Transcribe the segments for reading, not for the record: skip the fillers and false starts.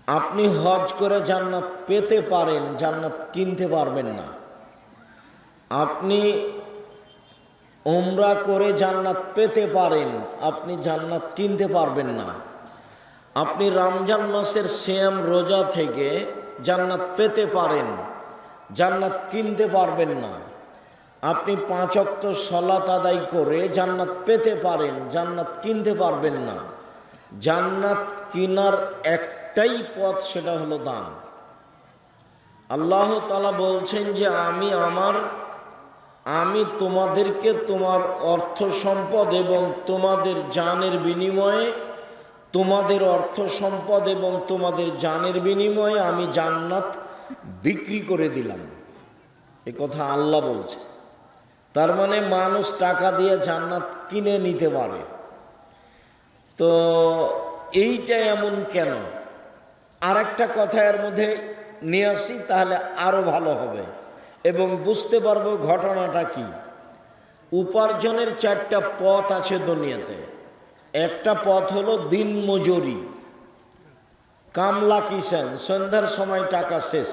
আপনি হজ করে জান্নাত পেতে পারেন, জান্নাত কিনতে পারবেন না। আপনি উমরা করে জান্নাত পেতে পারেন, আপনি জান্নাত কিনতে পারবেন না। আপনি রমজান মাসের সিয়াম রোজা থেকে জান্নাত পেতে পারেন, জান্নাত কিনতে পারবেন না। আপনি 5 ওয়াক্ত সালাত আদায় করে জান্নাত পেতে পারেন, জান্নাত কিনতে পারবেন না। জান্নাত কিনার একটাই পথ, সেটা হলো দান। আল্লাহ তাআলা বলছেন যে আমি তোমাদেরকে তোমার অর্থ সম্পদ এবং তোমাদের জানের বিনিময়ে, তোমাদের অর্থ সম্পদ এবং তোমাদের জানের বিনিময়ে আমি জান্নাত বিক্রি করে দিলাম। এ কথা আল্লাহ বলছে। তার মানে মানুষ টাকা দিয়ে জান্নাত কিনে নিতে পারে। তো এইটা এমন কেন? আর একটা কথা এর মধ্যে নিয়ে আসি, তাহলে আরো ভালো হবে এবং বুঝতে পারবো ঘটনাটা কি। উপার্জনের 4টা পথ আছে দুনিয়াতে। একটা পথ হলো দিন মজুরি, কামলা কিষান, সন্ধ্যার সময় টাকা শেষ।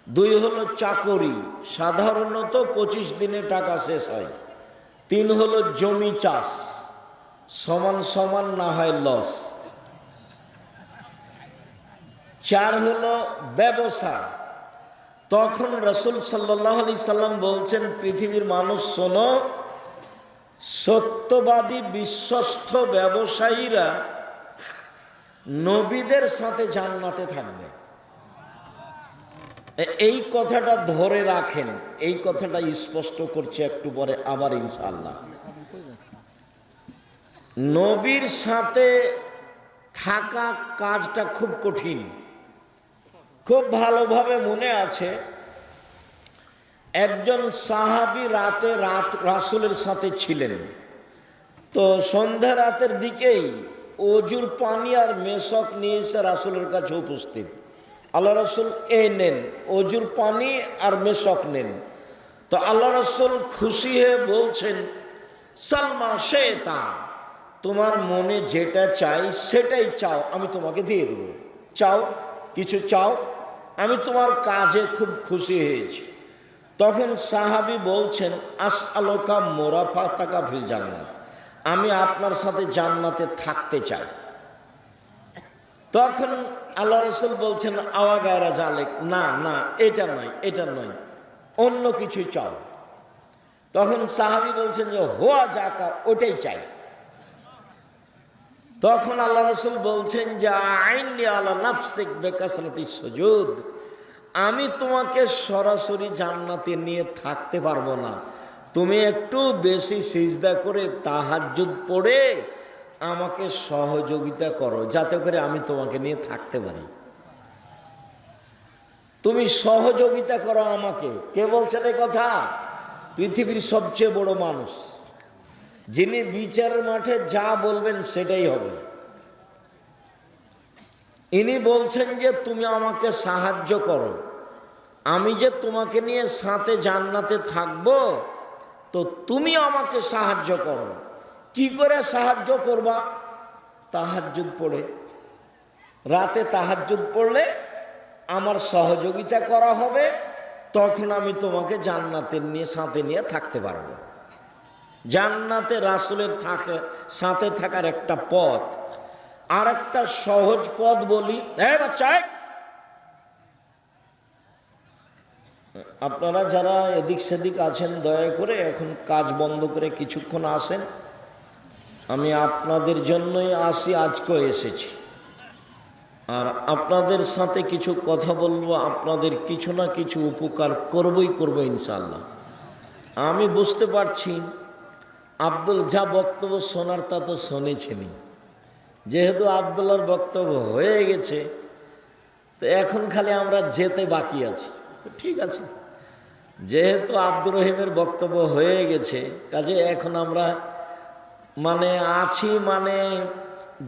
2 হলো চাকরি, সাধারণত 25 দিনে টাকা শেষ হয়। 3 হলো জমি চাষ, সমান সমান না হয় লস। 4 হলো ব্যবসা। তখন রাসূল সাল্লাল্লাহু আলাইহি সাল্লাম বলছেন, পৃথিবীর মানুষ শোনো, সত্যবাদী বিশ্বস্ত ব্যবসায়ীরা নবীদের সাথে জান্নাতে থাকবে। এই কথাটা ধরে রাখেন, এই কথাটা স্পষ্ট করছে একটু পরে আবার ইনশাআল্লাহ। নবীর সাথে থাকা কাজটা খুব কঠিন। খুব ভালোভাবে মনে আছে, একজন সাহাবী রাসূলের সাথে ছিলেন। তো সন্ধ্যা রাতের দিকেই অজুর পানি আর মেশক নিয়ে এসে রাসূলের কাছে উপস্থিত। আল্লাহ রাসূল নেন, অজুর পানি আর মেশক নেন। তো আল্লাহ রাসূল খুশি হয়ে বলছেন, সালমা শেতা, তোমার মনে যেটা চাই সেটাই চাও, আমি তোমাকে দিয়ে দেব। চাও, কিছু চাও, আমি তোমার কাজে খুব খুশি হয়েছি। তখন সাহাবী বলছেন, আসআলুকা মুরাফাতাকা ফিল জান্নাত, আমি আপনার সাথে জান্নাতে থাকতে চাই। তখন আল্লাহ রাসূল বলছেন, আওয়া গায়রা জালেক, না না, এটা নয়, এটা নয়, অন্য কিছু চাও। তখন সাহাবী বলছেন যে হোয়া জাকা, ওটাই চাই। তখন আল্লাহ রাসূল বলছেন যে আইনি আলা নাফসিক বিকাসরাতিস সুজুদ, আমি তোমাকে সরাসরি জান্নাতে নিয়ে থাকতে পারবো না, তুমি একটু বেশি সিজদা করে তাহাজ্জুদ পড়ে আমাকে সহযোগিতা করো, যাতে করে আমি তোমাকে নিয়ে থাকতে পারি। তুমি সহযোগিতা করো আমাকে। কে বলছেন এই কথা? পৃথিবীর সবচেয়ে বড় মানুষ, যিনি বিচারের মাঠে যা বলবেন সেটাই হবে। ইনি বলছেন যে তুমি আমাকে সাহায্য করো, আমি যে তোমাকে নিয়ে সাথে জান্নাতে থাকবো, তো তুমি আমাকে সাহায্য করো। কি করে সাহায্য করবা? তাহাজ্জুদ পড়ে। রাতে তাহাজ্জুদ পড়লে আমার সহযোগিতা করা হবে, তখন আমি তোমাকে জান্নাতের সাথে নিয়ে থাকতে পারবো। জান্নাতে রাসূলের সাথে থাকার একটা পথ। আর একটা সহজ পথ বলি, বাচ্চা, আপনারা যারা এদিক সেদিক আছেন দয়া করে এখন কাজ বন্ধ করে কিছুক্ষণ আসেন। আমি আপনাদের জন্যই আজকেও এসেছি, আর আপনাদের সাথে কিছু কথা বলবো, আপনাদের কিছু না কিছু উপকার করবো ইনশাআল্লাহ। আমি বুঝতে পারছি আব্দুল যা বক্তব্য শোনার তা তো শুনেছেনই। যেহেতু আব্দুল্লাহর বক্তব্য হয়ে গেছে, তো এখন খালি আমরা যেতে বাকি আছি। তো ঠিক আছে, যেহেতু আব্দুর রহিমের বক্তব্য হয়ে গেছে, কাজে এখন আমরা আছি,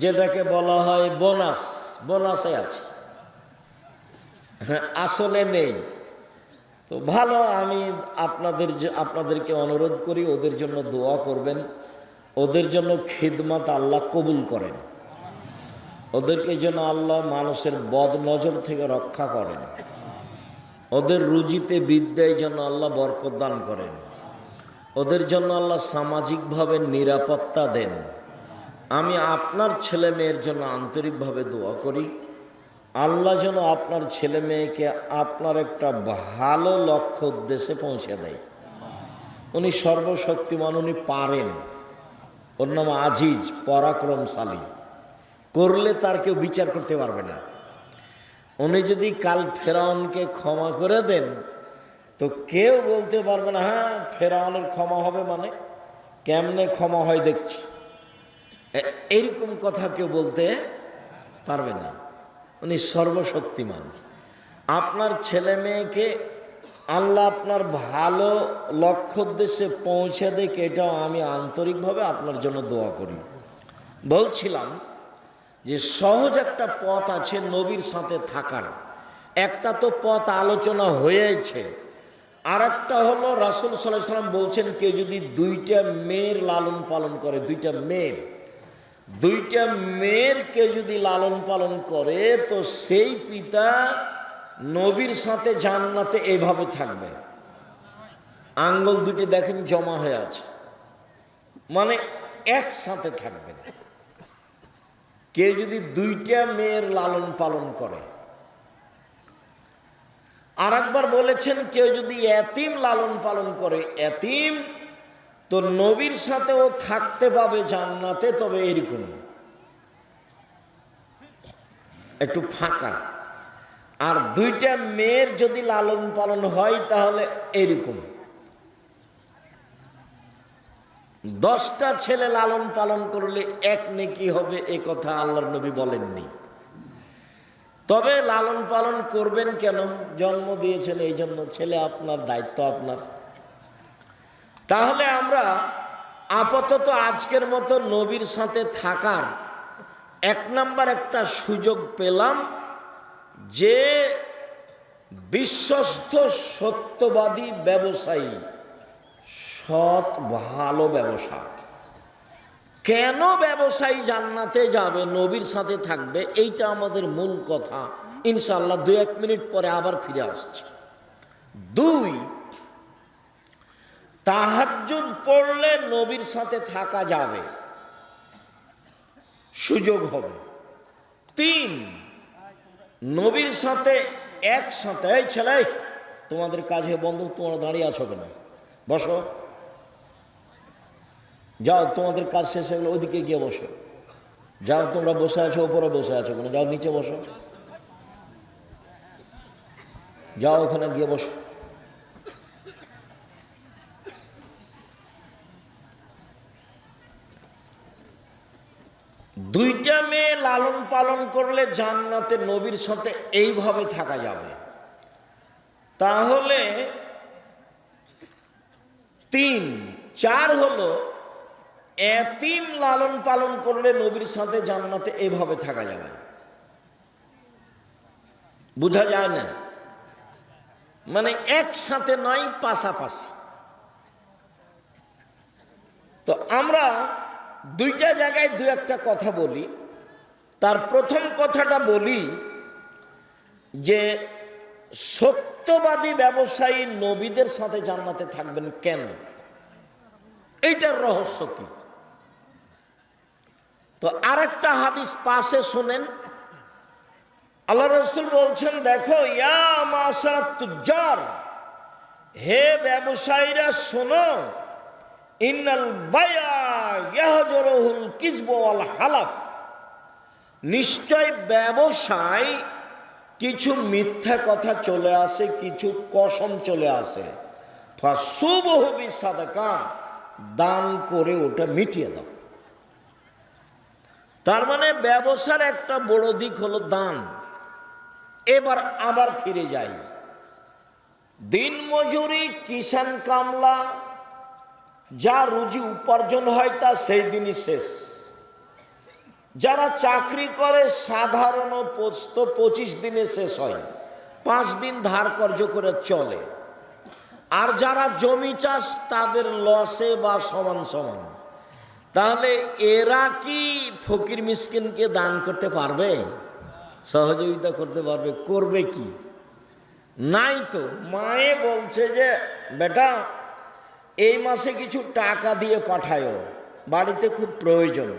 যেটাকে বলা হয় বোনাসে আছি, আসলে নেই। তো ভালো, আমি আপনাদেরকে অনুরোধ করি ওদের জন্য দোয়া করবেন, ওদের জন্য খিদমত আল্লাহ কবুল করেন। ওদেরকে যেন আল্লাহ মানুষের বদ নজর থেকে রক্ষা করেন, ওদের রুজিতে বিদ্যায় যেন আল্লাহ বরকত দান করেন, ওদের জন্য আল্লাহ সামাজিকভাবে নিরাপত্তা দেন। আমি আপনার ছেলে মেয়ের জন্য আন্তরিকভাবে দোয়া করি, আল্লাহ যেন আপনার ছেলে মেয়েকে আপনার একটা ভালো লক্ষ্য উদ্দেশ্যে পৌঁছে দেয়। উনি সর্বশক্তিমান, উনি পারেন। ওর নাম আজিজ, পরাক্রমশালী, করলে তার কেউ বিচার করতে পারবে না। উনি যদি কাল ফেরাউনকে ক্ষমা করে দেন তো কেউ বলতে পারবে না হ্যাঁ ফেরাউনের ক্ষমা হবে, মানে কেমনে ক্ষমা হয় দেখছি, এরকম কথা কেউ বলতে পারবে না। উনি সর্বশক্তিমান। আপনার ছেলে মেয়েকে আল্লাহ আপনার ভালো লক্ষ্য উদ্দেশ্যে পৌঁছে দেয়, এটাও আমি আন্তরিকভাবে আপনার জন্য দোয়া করি। বলছিলাম যে সহজ একটা পথ আছে নবীর সাথে থাকার। একটা তো পথ আলোচনা হয়েছে, আর একটা হলো রাসূল সাল্লাল্লাহু আলাইহি ওয়াসাল্লাম বলছেন কেউ যদি দুইটা মেয়ের লালন পালন করে, দুইটা মেয়ের কেউ যদি লালন পালন করে তো সেই পিতা নবীর সাথে জান্নাতে এইভাবে থাকবে। আঙ্গুল দুটি দেখেন জমা হয়ে আছে, মানে একসাথে থাকবে। কেউ যদি দুইটা মেয়ের লালন পালন করে। আর একবার বলেছেন কেউ যদি এতিম লালন পালন করে, এতিম তো নবীর সাথেও থাকতে পাবে জান্নাতে, তবে এরকম একটু ফাঁকা। আর দুইটা মেয়ের যদি লালন পালন হয় তাহলে এরকম 10টা ছেলে লালন পালন করলে এক নেকি হবে, এ কথা আল্লাহর নবী বলেননি। তবে লালন পালন করবেন কেন? জন্ম দিয়েছেন এই জন্য, ছেলে আপনার, দায়িত্ব আপনার। তাহলে আমরা আপাতত আজকের মতো নবীর সাথে থাকার 1 নাম্বার একটা সুযোগ পেলাম, যে বিশ্বস্ত সত্যবাদী ব্যবসায়ী, সৎ ভালো ব্যবসা। কেন ব্যবসায়ী জান্নাতে যাবে, নবীর সাথে থাকবে, এইটা আমাদের মূল কথা। ইনশাআল্লাহ 2-1 মিনিট পরে আবার ফিরে আসছে। 2, তাহাজ্জুদ পড়লে নবীর সাথে থাকা যাবে, সুযোগ হবে। 3, নবীর সাথে একসাথে, এই ছেলে তোমাদের কাজে বন্ধ, তোমরা দাঁড়িয়ে আছো কেন, বসো, যাও তোমাদের কাজ শেষ হয়ে গেলে ওইদিকে গিয়ে বসো, যাও তোমরা বসে আছো উপরে বসে আছো কেন, যাও নিচে বসো, যাও ওখানে গিয়ে বসো। দুইটা মেয়ে লালন পালন করলে জান্নাতে নবীর সাথে এইভাবে থাকা যাবে। তাহলে 3, 4 হলো এতিম লালন পালন করলে নবীর সাথে জান্নাতে এইভাবে থাকা যাবে। বোঝা যায় না, মানে একসাথে নয়, পাশাপাশি। তো আমরা দুইটা জায়গায় 2-1টা কথা বলি। তার প্রথম কথাটা বলি যে সত্যবাদী ব্যবসায়ী নবীদের সাথে জান্নাতে থাকবেন কেন, এইটার রহস্য কি। তো আরেকটা হাদিস পাশে শোনেন, আল্লাহ রাসূল বলছেন, দেখো ইয়া মাশারাত তুজ্জার, হে ব্যবসায়ীরা শোনো, ইন্নাল বায়া ইয়াহজুরুল কিযব ওয়াল হালাফ, নিশ্চয় ব্যবসায় কিছু মিথ্যা কথা চলে আসে, কিছু কসম চলে আসে। ফাসুবহু বিসাদাকা, দান করে ওটা মিটিয়ে দাও। তার মানে ব্যবসার একটা বড় দিক হলো দান। এবার আবার ফিরে যাই, দিন মজুরি, কিষান কামলা, যা রুজি উপার্জন হয় তা সেই দিনই শেষ। যারা চাকরি করে সাধারণ পোস্ত 25 দিনে শেষ হয়, 5 দিন ধার কর্জ করে চলে। আর যারা জমি চাষ তাদের লসে বা সমান সমান। তাহলে এরা কি ফকির মিসকিনকে দান করতে পারবে, সহযোগিতা করতে পারবে? করবে কি? নাই তো। মায়ে বলছে যে বেটা এই মাসে কিছু টাকা দিয়ে পাঠায়ো, বাড়িতে খুব প্রয়োজন।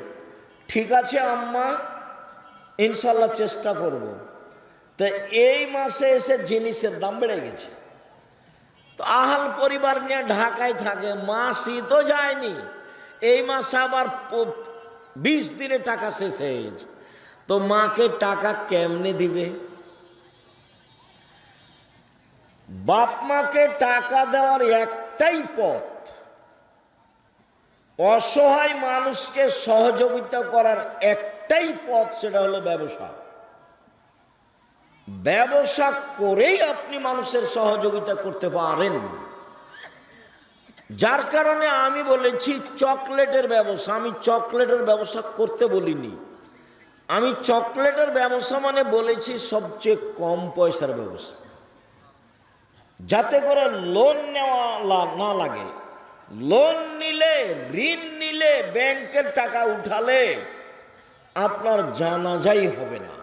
ঠিক আছে আম্মা, ইনশাল্লাহ চেষ্টা করব। তো এই মাসে এসে জিনিসের দাম বেড়ে গেছে, তো আহাল পরিবার নিয়ে ঢাকায় থাকে, মাসই তো যায়নি, এই মাসে আবার 20 দিনে টাকা শেষ হয়ে গেছে, তো মাকে টাকা কেমনে দিবে? বাপ মাকে টাকা দেওয়ার একটাই পথ, অসহায় মানুষকে সহযোগিতা করার একটাই পথ, সেটা হলো ব্যবসা। ব্যবসা করেই আপনি মানুষের সহযোগিতা করতে পারেন। যার কারণে আমি বলেছি চকলেটের ব্যবসা। আমি চকলেটের ব্যবসা করতে বলিনি, আমি চকলেটের ব্যবসা মানে বলেছি সবচেয়ে কম পয়সার ব্যবসা, যাতে করে লোন নেওয়া না লাগে। লোন নিলে, ঋণ নিলে, ব্যাংকের টাকা উঠালে আপনার জানাজাই হবে না।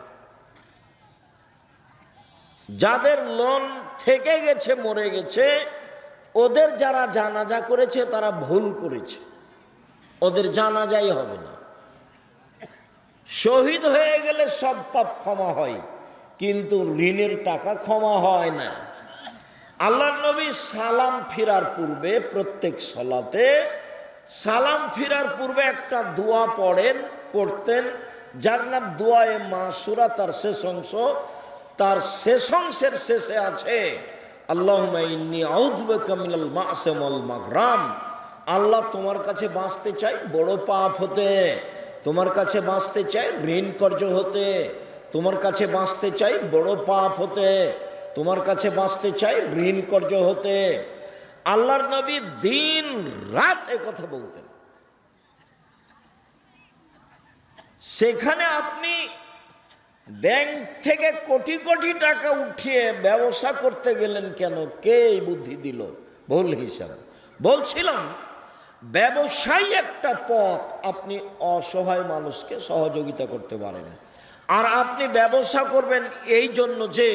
যাদের লোন থেকে গেছে, মরে গেছে, ওদের যারা জানাজা করেছে তারা ভুল করেছে, ওদের জানাজাই হবে না। শহীদ হয়ে গেলে সব পাপ ক্ষমা হয়, কিন্তু ঋণের টাকা ক্ষমা হয় না। আল্লাহর নবী সালাম ফিরার পূর্বে, প্রত্যেক সালাতে সালাম ফিরার পূর্বে একটা দোয়া পড়তেন, যার নাম দোয়ায়ে মাসুরা। তার শেষ অংশ, তার শেষ অংশের শেষে আছে আল্লাহুম্মা ইন্নী আউযু বিকা মিনাল মা'সাম ওয়াল মাগরাম। আল্লাহ তোমার কাছে বাঁচতে চাই বড় পাপ হতে, তোমার কাছে বাঁচতে চাই ঋণ কর্জ হতে, তোমার কাছে বাঁচতে চাই বড় পাপ হতে, তোমার কাছে বাঁচতে চাই ঋণ কর্জ হতে। আল্লাহর নবী দিন রাত কথা বলতেন। সেখানে আপনি ব্যাংক থেকে কোটি কোটি টাকা উঠিয়ে ব্যবসা করতে গেলেন কেন? কে এই বুদ্ধি দিল? ভুল হিসাব। বলছিলাম ব্যবসায় একটা পথ, আপনি অসহায় মানুষকে সহযোগিতা করতে পারেন। আর আপনি ব্যবসা করবেন এই জন্য যে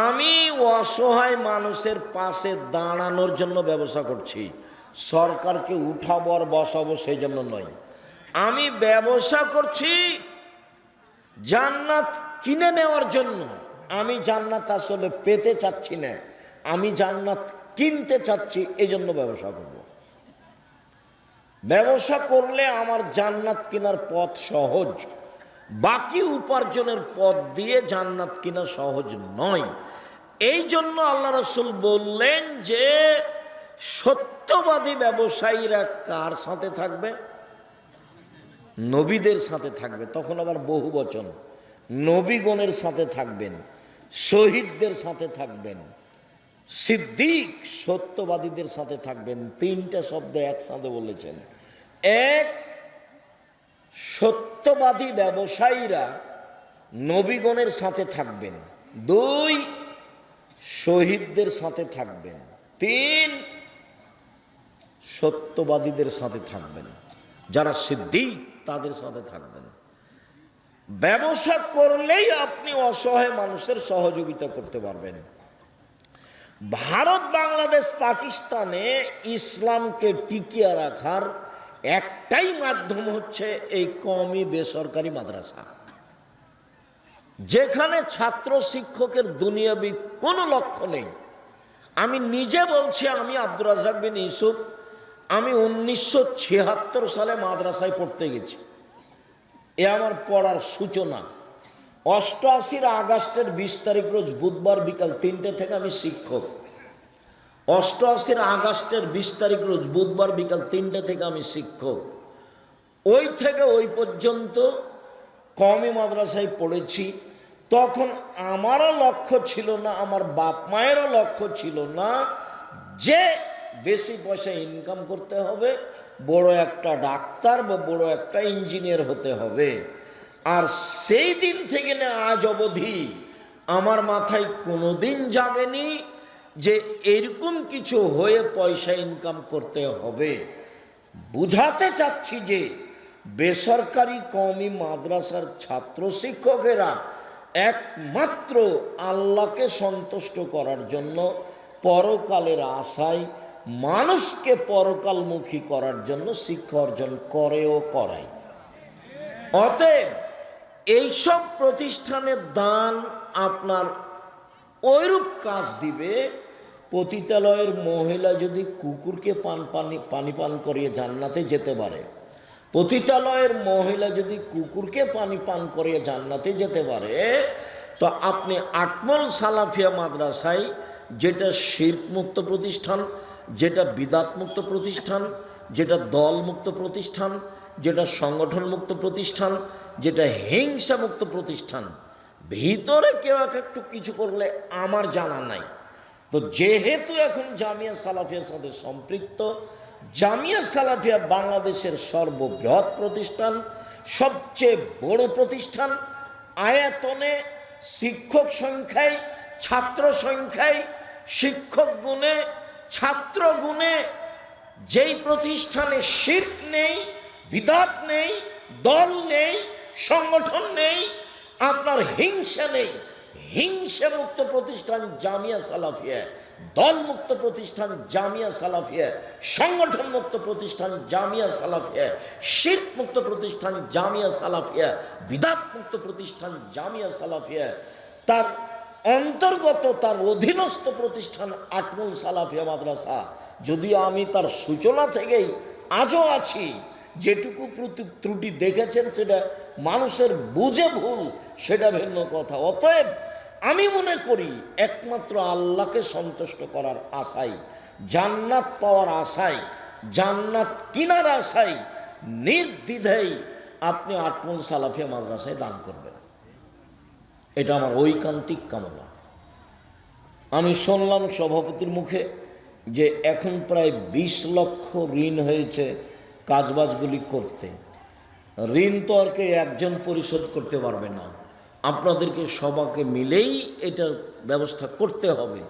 আমি অসহায় মানুষের পাশে দাঁড়ানোর জন্য ব্যবসা করছি, সরকারকে উঠাবো আর বসাবো সেই জন্য নয়। আমি ব্যবসা করছি জান্নাত কিনে নেওয়ার জন্য। আমি জান্নাত আসলে পেতে চাচ্ছি না, আমি জান্নাত কিনতে চাচ্ছি, এই জন্য ব্যবসা করব। ব্যবসা করলে আমার জান্নাত কেনার পথ সহজ, বাকি উপার্জনের পথ দিয়ে জান্নাত কিনা সহজ নয়। এই জন্য আল্লাহ রাসূল বললেন যে সত্যবাদী ব্যবসায়ীরা কার সাথে থাকবে? নবীদের সাথে থাকবে। তখন আবার বহু বচন, নবীগণের সাথে থাকবেন, শহীদদের সাথে থাকবেন, সিদ্দিক সত্যবাদীদের সাথে থাকবেন। তিনটা শব্দ একসাথে বলেছেন। এক, সত্যবাদী ব্যবসায়ীরা নবীগণের সাথে থাকবেন। দুই, শহীদদের সাথে থাকবেন। তিন, সত্যবাদীদের সাথে থাকবেন, যারা সিদ্দিক তাদের সাথে থাকবেন। ব্যবসা করলেই আপনি অসহায় মানুষের সহযোগিতা করতে পারবেন। ভারত, বাংলাদেশ, পাকিস্তানে ইসলামকে টিকিয়ে রাখার একটাই মাধ্যম হচ্ছে এই কওমি বেসরকারি মাদ্রাসা, যেখানে ছাত্র শিক্ষকের দুনিয়াবি কোনো লক্ষ্য নেই। আমি নিজে বলছি, আমি আব্দুর রাজ্জাক বিন ইউসুফ, আমি 1976 সালে মাদ্রাসায় পড়তে গেছি। এ আমার পড়ার সূচনা। 88 আগস্টের 20 তারিখ রোজ বুধবার বিকাল 3টে থেকে আমি শিক্ষক। 88 আগস্টের 20 তারিখ রোজ বুধবার বিকাল 3টে থেকে আমি শিক্ষক। ওই থেকে ওই পর্যন্ত কওমি মাদ্রাসায় পড়েছি। তখন আমারও লক্ষ্য ছিল না, আমার বাপ মায়েরও লক্ষ্য ছিল না যে বেশি পয়সা ইনকাম করতে হবে, বড় একটা ডাক্তার বা বড় একটা ইঞ্জিনিয়ার হতে হবে। আর সেই দিন থেকে না আজ অবধি আমার মাথায় কোনোদিন জাগেনি যে এরকম কিছু হয়ে পয়সা ইনকাম করতে হবে। বুঝাতে চাচ্ছি যে বেসরকারি কওমি মাদ্রাসার ছাত্র শিক্ষকেরা একমাত্র আল্লাহকে সন্তুষ্ট করার জন্য পরকালের আশায় মানুষকে পরকালমুখী করার জন্য শিক্ষা অর্জন করে ও করায়। অতএব এইসব প্রতিষ্ঠানের দান আপনার ওইরূপ কাজ দিবে। পতিতালয়ের মহিলা যদি কুকুরকে পানি পান করিয়ে জান্নাতে যেতে পারে, পতিতালয়ের মহিলা যদি কুকুরকে পানি পান করিয়ে জান্নাতে যেতে পারে, তো আপনি আটমল সালাফিয়া মাদ্রাসায়, যেটা শিরক মুক্ত প্রতিষ্ঠান, যেটা বিদাত মুক্ত প্রতিষ্ঠান, যেটা দল মুক্ত প্রতিষ্ঠান, যেটা সংগঠন মুক্ত প্রতিষ্ঠান, যেটা হিংসা মুক্ত প্রতিষ্ঠান, ভিতরে কেউ একটু কিছু করলে আমার জানা নাই। তো যেহেতু এখন জামিয়া সালাফিয়ার সাথে সম্পৃক্ত, জামিয়া সালাফিয়া বাংলাদেশের সর্ববৃহৎ প্রতিষ্ঠান, সবচেয়ে বড় প্রতিষ্ঠান, আয়তনে, শিক্ষক সংখ্যায়, ছাত্র সংখ্যায়, শিক্ষক গুণে, ছাত্র গুণে, যেই প্রতিষ্ঠানে শিরক নেই, বিদাত নেই, দল নেই, সংগঠন নেই, আপনার হিংসা নেই, হিংসা মুক্ত প্রতিষ্ঠান জামিয়া সালাফিয়া, দল মুক্ত প্রতিষ্ঠান জামিয়া সালাফিয়া, সংগঠন মুক্ত প্রতিষ্ঠান জামিয়া সালাফিয়া, শিরক মুক্ত প্রতিষ্ঠান জামিয়া সালাফিয়া, বিদাত মুক্ত প্রতিষ্ঠান জামিয়া সালাফিয়া, তার অন্তর্গত তার অধীনস্থ প্রতিষ্ঠান আটমুল সালাফিয়া মাদ্রাসা। যদিও আমি তার সূচনা থেকেই আজও আছি, যেটুকু ত্রুটি দেখেছেন সেটা মানুষের বুঝে ভুল, সেটা ভিন্ন কথা। অতএব আমি মনে করি একমাত্র আল্লাহকে সন্তুষ্ট করার আশায়, জান্নাত পাওয়ার আশায়, জান্নাত কিনার আশায় নির্দ্বিধায় আপনি আটমুল সালাফিয়া মাদ্রাসায় দান করবেন। এটা আমার ঐকান্তিক কামনা। আমি শুনলাম সভাপতির মুখে যে এখন প্রায় 20 লক্ষ ঋণ হয়েছে কাজবাজগুলি করতে। ঋণ তো আর কে একজন পরিশোধ করতে পারবে না, আপনাদেরকে সবাইকে মিলেই এটার ব্যবস্থা করতে হবে।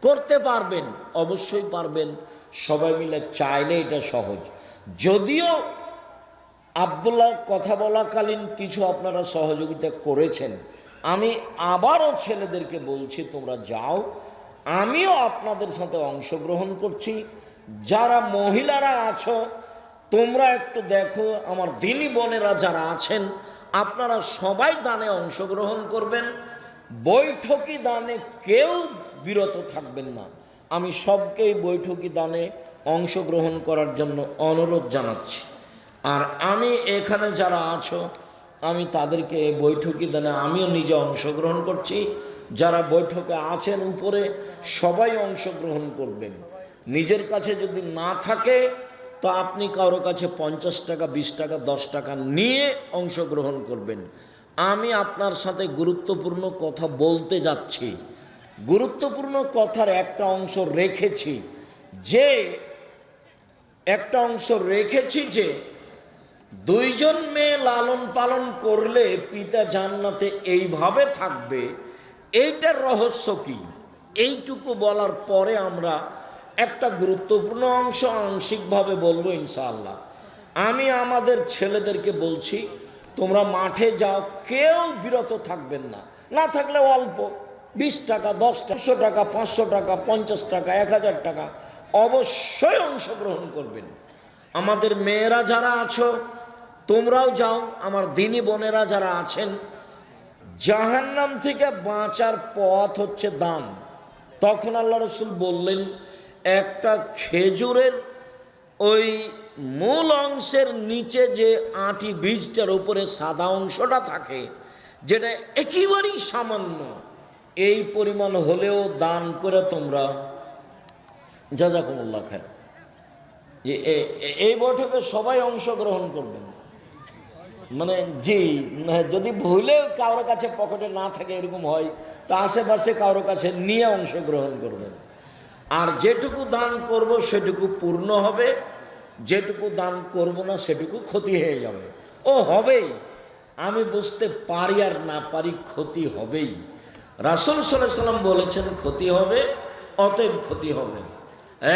করতে পারবেন, অবশ্যই পারবেন, সবাই মিলে চাইলে এটা সহজ। যদিও আব্দুল্লাহ কথা বলাকালীন কিছু আপনারা সহযোগিতা করেছেন, আমি আবারও ছেলেদেরকে বলছি তোমরা যাও, আমিও আপনাদের সাথে অংশগ্রহণ করছি। যারা মহিলারা আছো তোমরা একটু দেখো, আমার দিনী বোনেরা যারা আছেন আপনারা সবাই দানে অংশগ্রহণ করবেন। বৈঠকি দানে কেউ বিরত থাকবেন না। আমি সবকেই বৈঠকি দানে অংশগ্রহণ করার জন্য অনুরোধ জানাচ্ছি। আর আমি এখানে যারা আছো আমি তাদেরকে বৈঠকি দানে আমিও নিজে অংশগ্রহণ করছি। যারা বৈঠকে আছেন উপরে সবাই অংশগ্রহণ করবেন। নিজের কাছে যদি না থাকে তো আপনি কারো কাছে 50 টাকা, 20 টাকা, 10 টাকা নিয়ে অংশগ্রহণ করবেন। আমি আপনার সাথে গুরুত্বপূর্ণ কথা বলতে যাচ্ছি। গুরুত্বপূর্ণ কথার একটা অংশ রেখেছি যে 2 জন মেয়ে লালন পালন করলে পিতা জান্নাতে এইভাবে থাকবে, এইটার রহস্য কি? এইটুকু বলার পরে আমরা একটা গুরুত্বপূর্ণ অংশ আংশিকভাবে বলবো ইনশাআল্লাহ। আমি আমাদের ছেলেদেরকে বলছি তোমরা মাঠে যাও, কেউ বিরত থাকবেন না। না থাকলে অল্প 20 টাকা, 10 টাকা, 100 টাকা, 500 টাকা, 50 টাকা, 1000 টাকা অবশ্যই অংশগ্রহণ করবেন। আমাদের মেয়েরা যারা আছো তোমরাও যাও। আমার দিনী বোনেরা যারা আছেন, জাহান্নাম থেকে বাঁচার পথ হচ্ছে দান। তখন আল্লাহ রসুল বললেন একটা খেজুরের ওই মূল অংশের নিচে যে আটি বীজটার উপরে সাদা অংশটা থাকে, যেটা একেবারেই সামান্য, এই পরিমাণ হলেও দান করে তোমরা জাযাকুমুল্লাহ খায়ের। যে এই বৈঠকে সবাই অংশগ্রহণ করবেন। মানে জি, যদি ভুলে কারোর কাছে পকেটে না থাকে এরকম হয় তা আশেপাশে কারোর কাছে নিয়ে অংশগ্রহণ করবেন। আর যেটুকু দান করব সেটুকু পূর্ণ হবে, যেটুকু দান করব না সেটুকু ক্ষতি হয়ে যাবে। ও হবেই, আমি বুঝতে পারি আর না পারি, ক্ষতি হবেই। রাসূল সাল্লাল্লাহু আলাইহি ওয়াসাল্লাম বলেছেন ক্ষতি হবে, অতএব ক্ষতি হবে।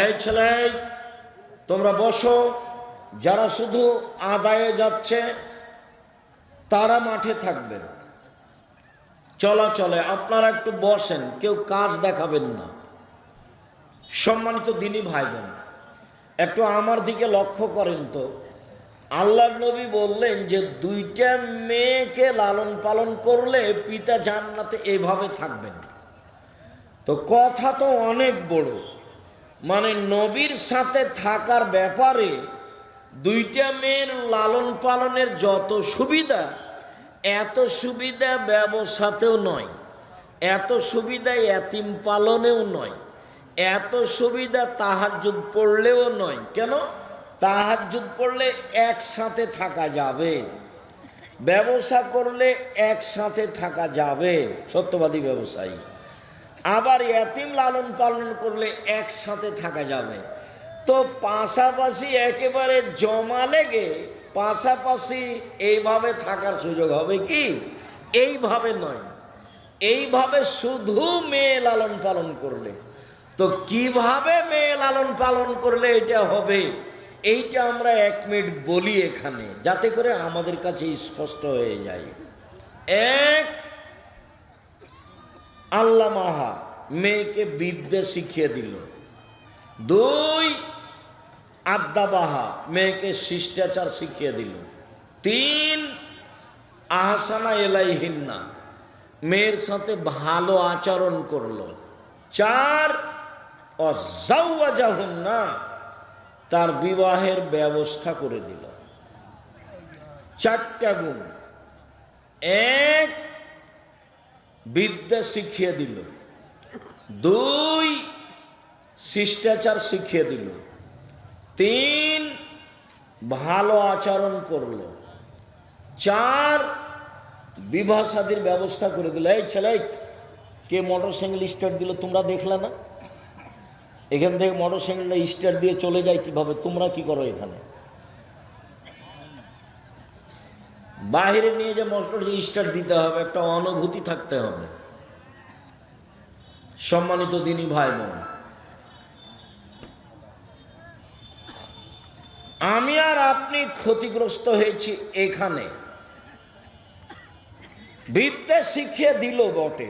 এই ছেলে তোমরা বসো, যারা শুধু আদায়ে যাচ্ছে তারা মাঠে থাকবেন, চলাচলে আপনারা একটু বসেন, কেউ কাজ দেখাবেন না। সম্মানিত দিনী ভাই বোন, একটু আমার দিকে লক্ষ্য করেন তো। আল্লাহর নবী বললেন যে দুইটা মেয়েকে লালন পালন করলে পিতা জান্নাতে এভাবে থাকবেন। তো কথা তো অনেক বড়, মানে নবীর সাথে থাকার ব্যাপারে দুইটা মেয়ের লালন পালনের যত সুবিধা, এত সুবিধা ব্যবসাতেও নয়, এত সুবিধা এতিম পালনেও নয়, এত সুবিধা তাহাজ্জুদ পড়লেও নয়। কেন? তাহাজ্জুদ পড়লে একসাথে থাকা যাবে, ব্যবসা করলে একসাথে থাকা যাবে, সত্যবাদী ব্যবসায়ী। আবার এতিম লালন পালন করলে একসাথে থাকা যাবে। তো পাশাপাশি একেবারে জমা লেগে পাশাপাশি এইভাবে থাকার সুযোগ হবে কি? এইভাবে নয়, এইভাবে শুধু মেয়ে লালন পালন করলে। তো কিভাবে মেয়ে লালন পালন করলে এটা হবে, এইটা আমরা 1 মিনিট বলি এখানে, যাতে করে আমাদের কাছে স্পষ্ট হয়ে যায়। এক, আল্লাহ মাহা মেয়েকে বিদ্যা শিখিয়ে দিল। 2, আদ্দাবাহা মেয়েকে শিষ্টাচার শিখিয়ে দিল। 3, আহসানা এলাইহিন্না মেয়ের সাথে ভালো আচরণ করলো। 4, অজাওয়াজাহুন্না তার বিবাহের ব্যবস্থা করে দিল। 4টা গুণ। 1, বিদ্যা শিখিয়ে দিল। 2, শিষ্টাচার শিখিয়ে দিল। 3, ভালো আচরণ করলো। 4, বিবাহ শাদীর ব্যবস্থা করে দিল। এই ছেলে, কে মোটরসাইকেল স্টার্ট দিল তোমরা দেখলে না? এখান থেকে মোটরসাইকেলটা স্টার্ট দিয়ে চলে যায় কিভাবে? তোমরা কি করো এখানে? বাহিরে নিয়ে যে মোটর স্টার্ট দিতে হবে, একটা অনুভূতি থাকতে হবে। সম্মানিত দিনী ভাই বোন, আমি আর আপনি ক্ষতিগ্রস্ত হয়েছি এখানে। বিদ্যা শিখিয়ে দিল বটে,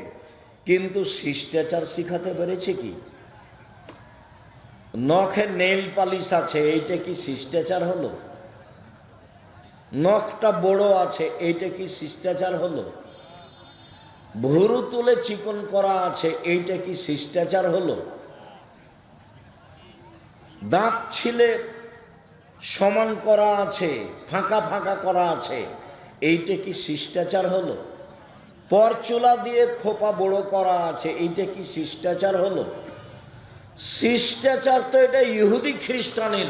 কিন্তু শিষ্টাচার শিখাতে পেরেছে কি? নখে নেল পালিশ আছে, এইটা কি শিষ্টাচার হলো? নখটা বড় আছে, এইটা কি শিষ্টাচার হলো? ভুরু তুলে চিকন করা আছে, এইটা কি শিষ্টাচার হলো? দাঁত ছিলে সমান করা আছে, ফাঁকা ফাঁকা করা আছে, এইটা কি শিষ্টাচার হলো? পরচুলা দিয়ে খোপা বড় করা আছে, এইটা কি শিষ্টাচার হলো? শিষ্টাচার তো এটা ইহুদি খ্রিস্টানের।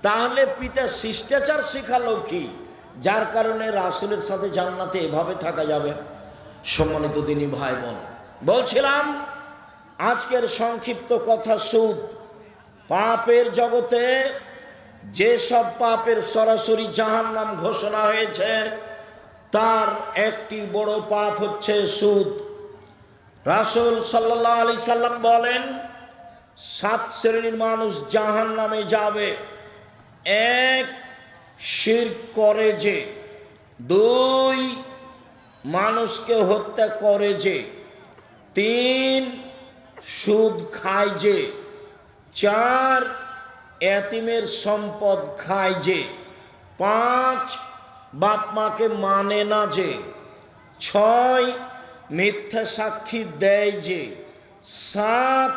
তাহলে পিতা শিষ্টাচার শিখালো কি, যার কারণে রাসূলের সাথে জান্নাতে এভাবে থাকা যাবে? সম্মানিত দিনী ভাই বোন, বলছিলাম আজকের সংক্ষিপ্ত কথা, সুদ। পাপের জগতে যেসব পাপের সরাসরি জাহান্নাম ঘোষণা হয়েছে, তার একটি বড় পাপ হচ্ছে সুদ। রাসূল সাল্লাল্লাহু আলাইহি সাল্লাম বলেন, 7 শ্রেণীর মানুষ জাহান্নামে যাবে। 1, শিরক করে যে। 2, মানুষকে হত্যা করে যে। 3, সুদ খায় যে। 4, এতিমের সম্পদ খায় যে। 5, বাপ মাকে মানে না যে। 6, মিথ্যা সাক্ষী দেয় যে। 7,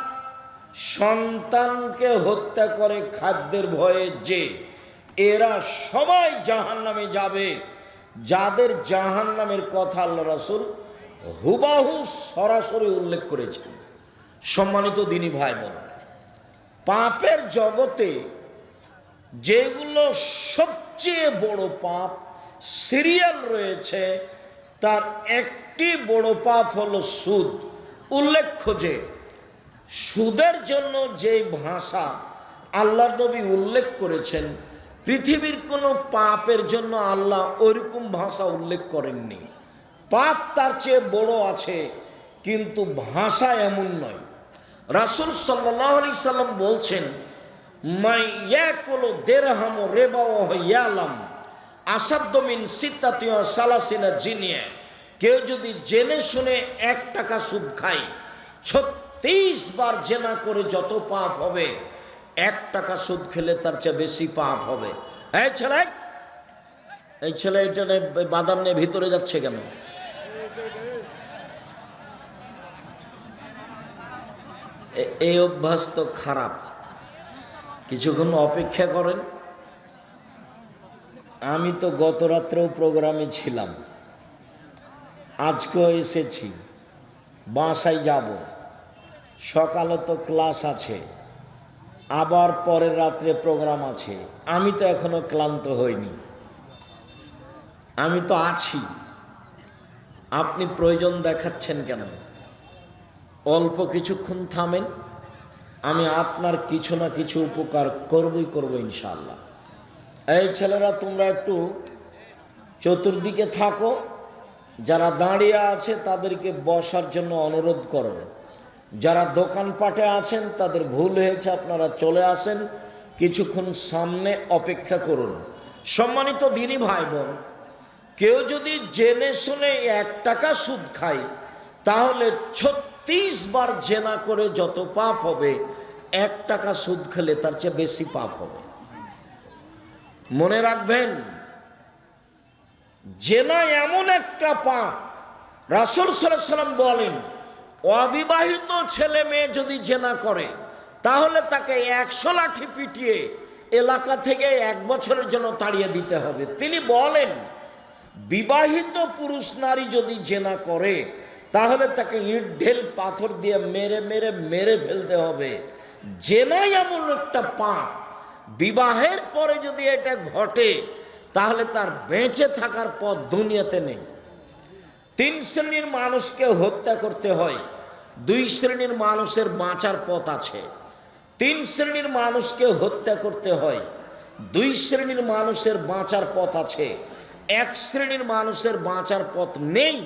সন্তানকে হত্যা করে খাদ্যের ভয়ে যে। এরা সবাই জাহান্নামে যাবে। যাদের জাহান্নামের কথা আল্লাহ রাসূল হুবাহু সরাসরি উল্লেখ করেছেন। সম্মানিত দিনী ভাই বোন, পাপের জগতে যেগুলো সবচেয়ে বড় পাপ সিরিয়াল রয়েছে, তার একটি বড় পাপ হলো সুদ। উল্লেখ্য যে সুদের জন্য যে ভাষা আল্লাহর নবী উল্লেখ করেছেন, পৃথিবীর কোনো পাপের জন্য আল্লাহ ওইরকম ভাষা উল্লেখ করেননি। পাপ তার চেয়ে বড় আছে, কিন্তু ভাষা এমন নয়। রাসূল সাল্লাল্লাহু আলাইহি সাল্লাম বলছেন, মাই ইয়াকুলু দিরহাম রিবা ওয়া ইয়ালাম আসাদ্দু মিন সিত্তাতি ওয়া সালাসিনা জিনিয়া, কেউ যদি জেনে শুনে 1 টাকা সুদ খায়, 36 বার জেনা করে যত পাপ হবে, 1 টাকা সুদ খেলে তার চেয়ে বেশি পাপ হবে। এই ছেলে এটা বাদাম নিয়ে ভিতরে যাচ্ছে কেন? এই অভ্যাস তো খারাপ। কিছুক্ষণ অপেক্ষা করেন। আমি তো গত রাত্রেও প্রোগ্রামে ছিলাম, আজকেও এসেছি, বাসায় যাব, সকালে তো ক্লাস আছে, আবার পরের রাত্রে প্রোগ্রাম আছে। আমি তো এখনো ক্লান্ত হইনি, আমি তো আছি। আপনি প্রয়োজন দেখাচ্ছেন কেন? অল্প কিছুক্ষণ থামেন, আমি আপনার কিছু না কিছু উপকার করব ইনশাআল্লাহ। এই ছেলেরা, তোমরা একটু চতুর্দিকে থাকো, যারা দাঁড়িয়ে আছে তাদেরকে বসার জন্য অনুরোধ করো। যারা দোকানপাটে আছেন তাদের ভুল হয়েছে, আপনারা চলে আসেন, কিছুক্ষণ সামনে অপেক্ষা করুন। সম্মানিত দিনী ভাই বোন, কেউ যদি জেনে শুনে 1 টাকা সুদ খায়, তাহলে 36 বার জেনা করে যত পাপ হবে, 1 টাকা সুদ খেলে তার চেয়ে বেশি পাপ হবে। মনে রাখবেন, জেনা এমন একটা পাপ, রাসূল সাল্লাল্লাহু আলাইহি ওয়াসাল্লাম বলেন, অবিবাহিত ছেলে মেয়ে যদি জেনা করে, তাহলে তাকে 100 লাঠি পিটিয়ে এলাকা থেকে 1 বছরের জন্য তাড়িয়ে দিতে হবে। তিনি বলেন, বিবাহিত পুরুষ নারী যদি জেনা করে, তাহলে তাকে ইট ঢেল পাথর দিয়ে মেরে ফেলতে হবে। জেনাই এমন একটা পাপ, বিবাহের পরে যদি এটা ঘটে, তাহলে তার বেঁচে থাকার পথ দুনিয়াতে নেই। 3 শ্রেণীর মানুষকে হত্যা করতে হয়, 2 শ্রেণীর মানুষের বাঁচার পথ আছে। 3 শ্রেণীর মানুষকে হত্যা করতে হয়, 2 শ্রেণীর মানুষের বাঁচার পথ আছে। 1 শ্রেণীর মানুষের বাঁচার পথ নেই।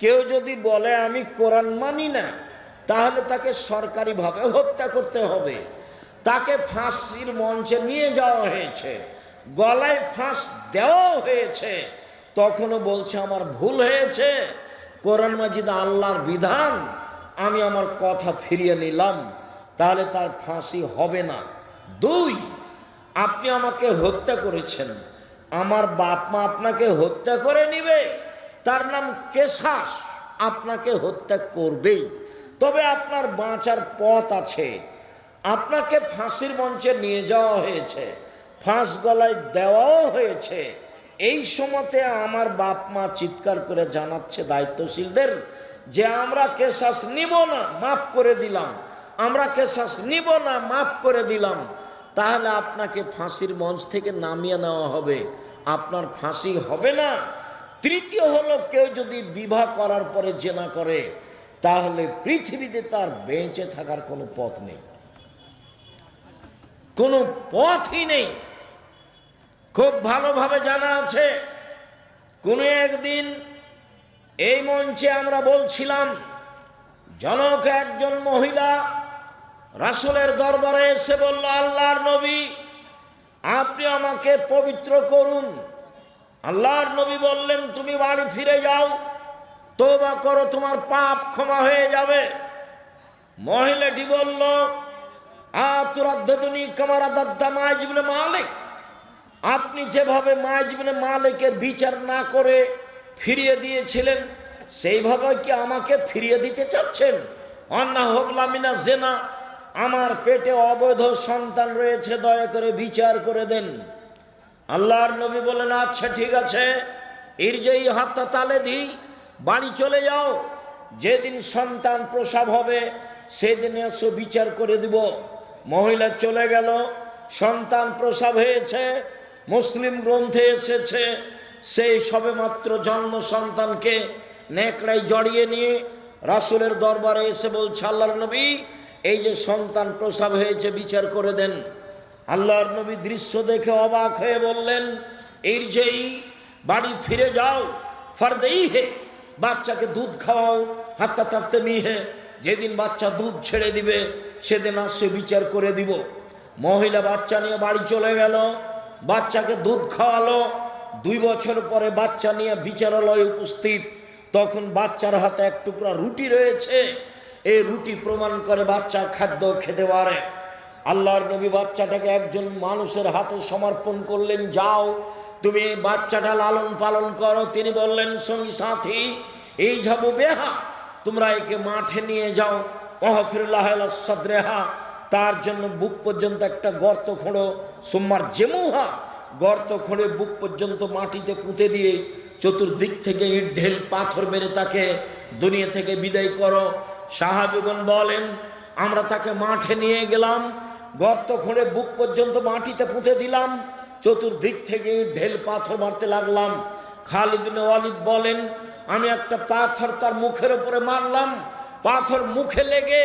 কেউ যদি বলে আমি কোরআন মানি না, তাহলে তাকে সরকারিভাবে হত্যা করতে হবে। তাকে ফাঁসির মঞ্চে নিয়ে যাওয়া হয়েছে, গলায় ফাঁস দেওয়া হয়েছে, তখনও বলছে আমার ভুল হয়েছে, কোরআন মাজিদ আল্লাহর বিধান, আমি আমার কথা ফিরিয়ে নিলাম, তাহলে তার ফাঁসি হবে না। 2, আপনি আমাকে হত্যা করেছেন, আমার বাপ মা আপনাকে হত্যা করে নিবে, তার নাম কেসাস, আপনাকে হত্যা করবেই। তবে আপনার বাঁচার পথ আছে। আপনাকে ফাঁসির মঞ্চে নিয়ে যাওয়া হয়েছে, ফাঁস গলায় দেওয়াও হয়েছে। এই সময়তে আমার বাপ মা চিৎকার করে জানাচ্ছে দায়িত্বশীলদের যে আমরা কেসাস নিব না, মাফ করে দিলাম, আমরা কেসাস নিব না, মাফ করে দিলাম। তাহলে আপনাকে ফাঁসির মঞ্চ থেকে নামিয়ে নেওয়া হবে, আপনার ফাঁসি হবে না। 3 হলো, কেউ যদি বিবাহ করার পরে জেনা করে, তাহলে পৃথিবীতে তার বেঁচে থাকার কোনো পথ নেই, কোনো পথই নেই। খুব ভালোভাবে জানা আছে, কোনো একদিন এই মঞ্চে আমরা বলছিলাম, জনক একজন মহিলা রাসূলের দরবারে এসে বলল, আল্লাহর নবী আপনি আমাকে পবিত্র করুন। আল্লাহর নবী বললেন, তুমি বাড়ি ফিরে যাও, তওবা করো, তোমার পাপ ক্ষমা হয়ে যাবে। মহিলাটি বলল, আতুরাদ্দুনি কামা রাদাদ্দা মাইজ ইবনে মালিক, আপনি যেভাবে মাইজ ইবনে মালিকের বিচার না করে ফিরিয়ে দিয়েছিলেন, সেইভাবে কি আমাকে ফিরিয়ে দিতে চাচ্ছেন? অন্না হবলা মিনা জেনা, আমার পেটে অবৈধ সন্তান রয়েছে, দয়া করে বিচার করে দেন। আল্লাহর নবী বলেন, আচ্ছা ঠিক আছে, ইরজাই হাত্তা তালে দি, বাড়ি চলে যাও, যেদিন সন্তান প্রসব হবে সেদিন এসো, বিচার করে দিব। মহিলা চলে গেল, সন্তান প্রসব হয়েছে, মুসলিম গ্রন্থে এসেছে, সেই সবেমাত্র জন্ম সন্তানকে নেকড়ায় জড়িয়ে নিয়ে রাসূলের দরবারে এসে বলছে, আল্লাহর নবী এই যে সন্তান প্রসব হয়েছে, বিচার করে দেন। আল্লাহর নবী দৃশ্য দেখে অবাক হয়ে বললেন, ইরজাই, বাড়ি ফিরে যাও, ফারদেই হে, বাচ্চাকে দুধ খাওয়াও, হাত্তা তাফতে মিহে, যেদিন বাচ্চা দুধ ছেড়ে দিবে সেদিন আসছে বিচার করে দিব। মহিলা বাচ্চা নিয়ে বাড়ি চলে গেল, বাচ্চাকে দুধ খাওয়ালো। 2 বছর পরে বাচ্চা নিয়ে বিচারালয়ে উপস্থিত। তখন বাচ্চার হাতে এক টুকরা রুটি রয়েছে। এই রুটি প্রমাণ করে বাচ্চা খাদ্য খেতে পারে। আল্লাহর নবী বাচ্চাটাকে একজন মানুষের হাতে সমর্পণ করলেন, যাও তুমি এই বাচ্চাটা লালন পালন করো। তিনি বললেন, সঙ্গী সাথী এই যাবো বেহা, তোমরা একে মাঠে নিয়ে যাও। ওয়াহফিরুল্লাহ সাদরেহা, তার জন্য বুক পর্যন্ত একটা গর্ত খোঁড়ো। সুম্মার জেমুহা, গর্ত খোঁড়ে বুক পর্যন্ত মাটিতে পুঁতে দিয়ে চতুর্দিক থেকে ইট ঢেল পাথর মেরে তাকে দুনিয়া থেকে বিদায় করো। সাহাবীগণ বলেন, আমরা তাকে মাঠে নিয়ে গেলাম, গর্ত খুঁড়ে বুক পর্যন্ত মাটিতে পুঁতে দিলাম, চতুর্দিক থেকে ঢেল পাথর মারতে লাগলাম। খালিদ বিন ওয়ালিদ বলেন, আমি একটা পাথর তার মুখের উপরে মারলাম, পাথর মুখে লেগে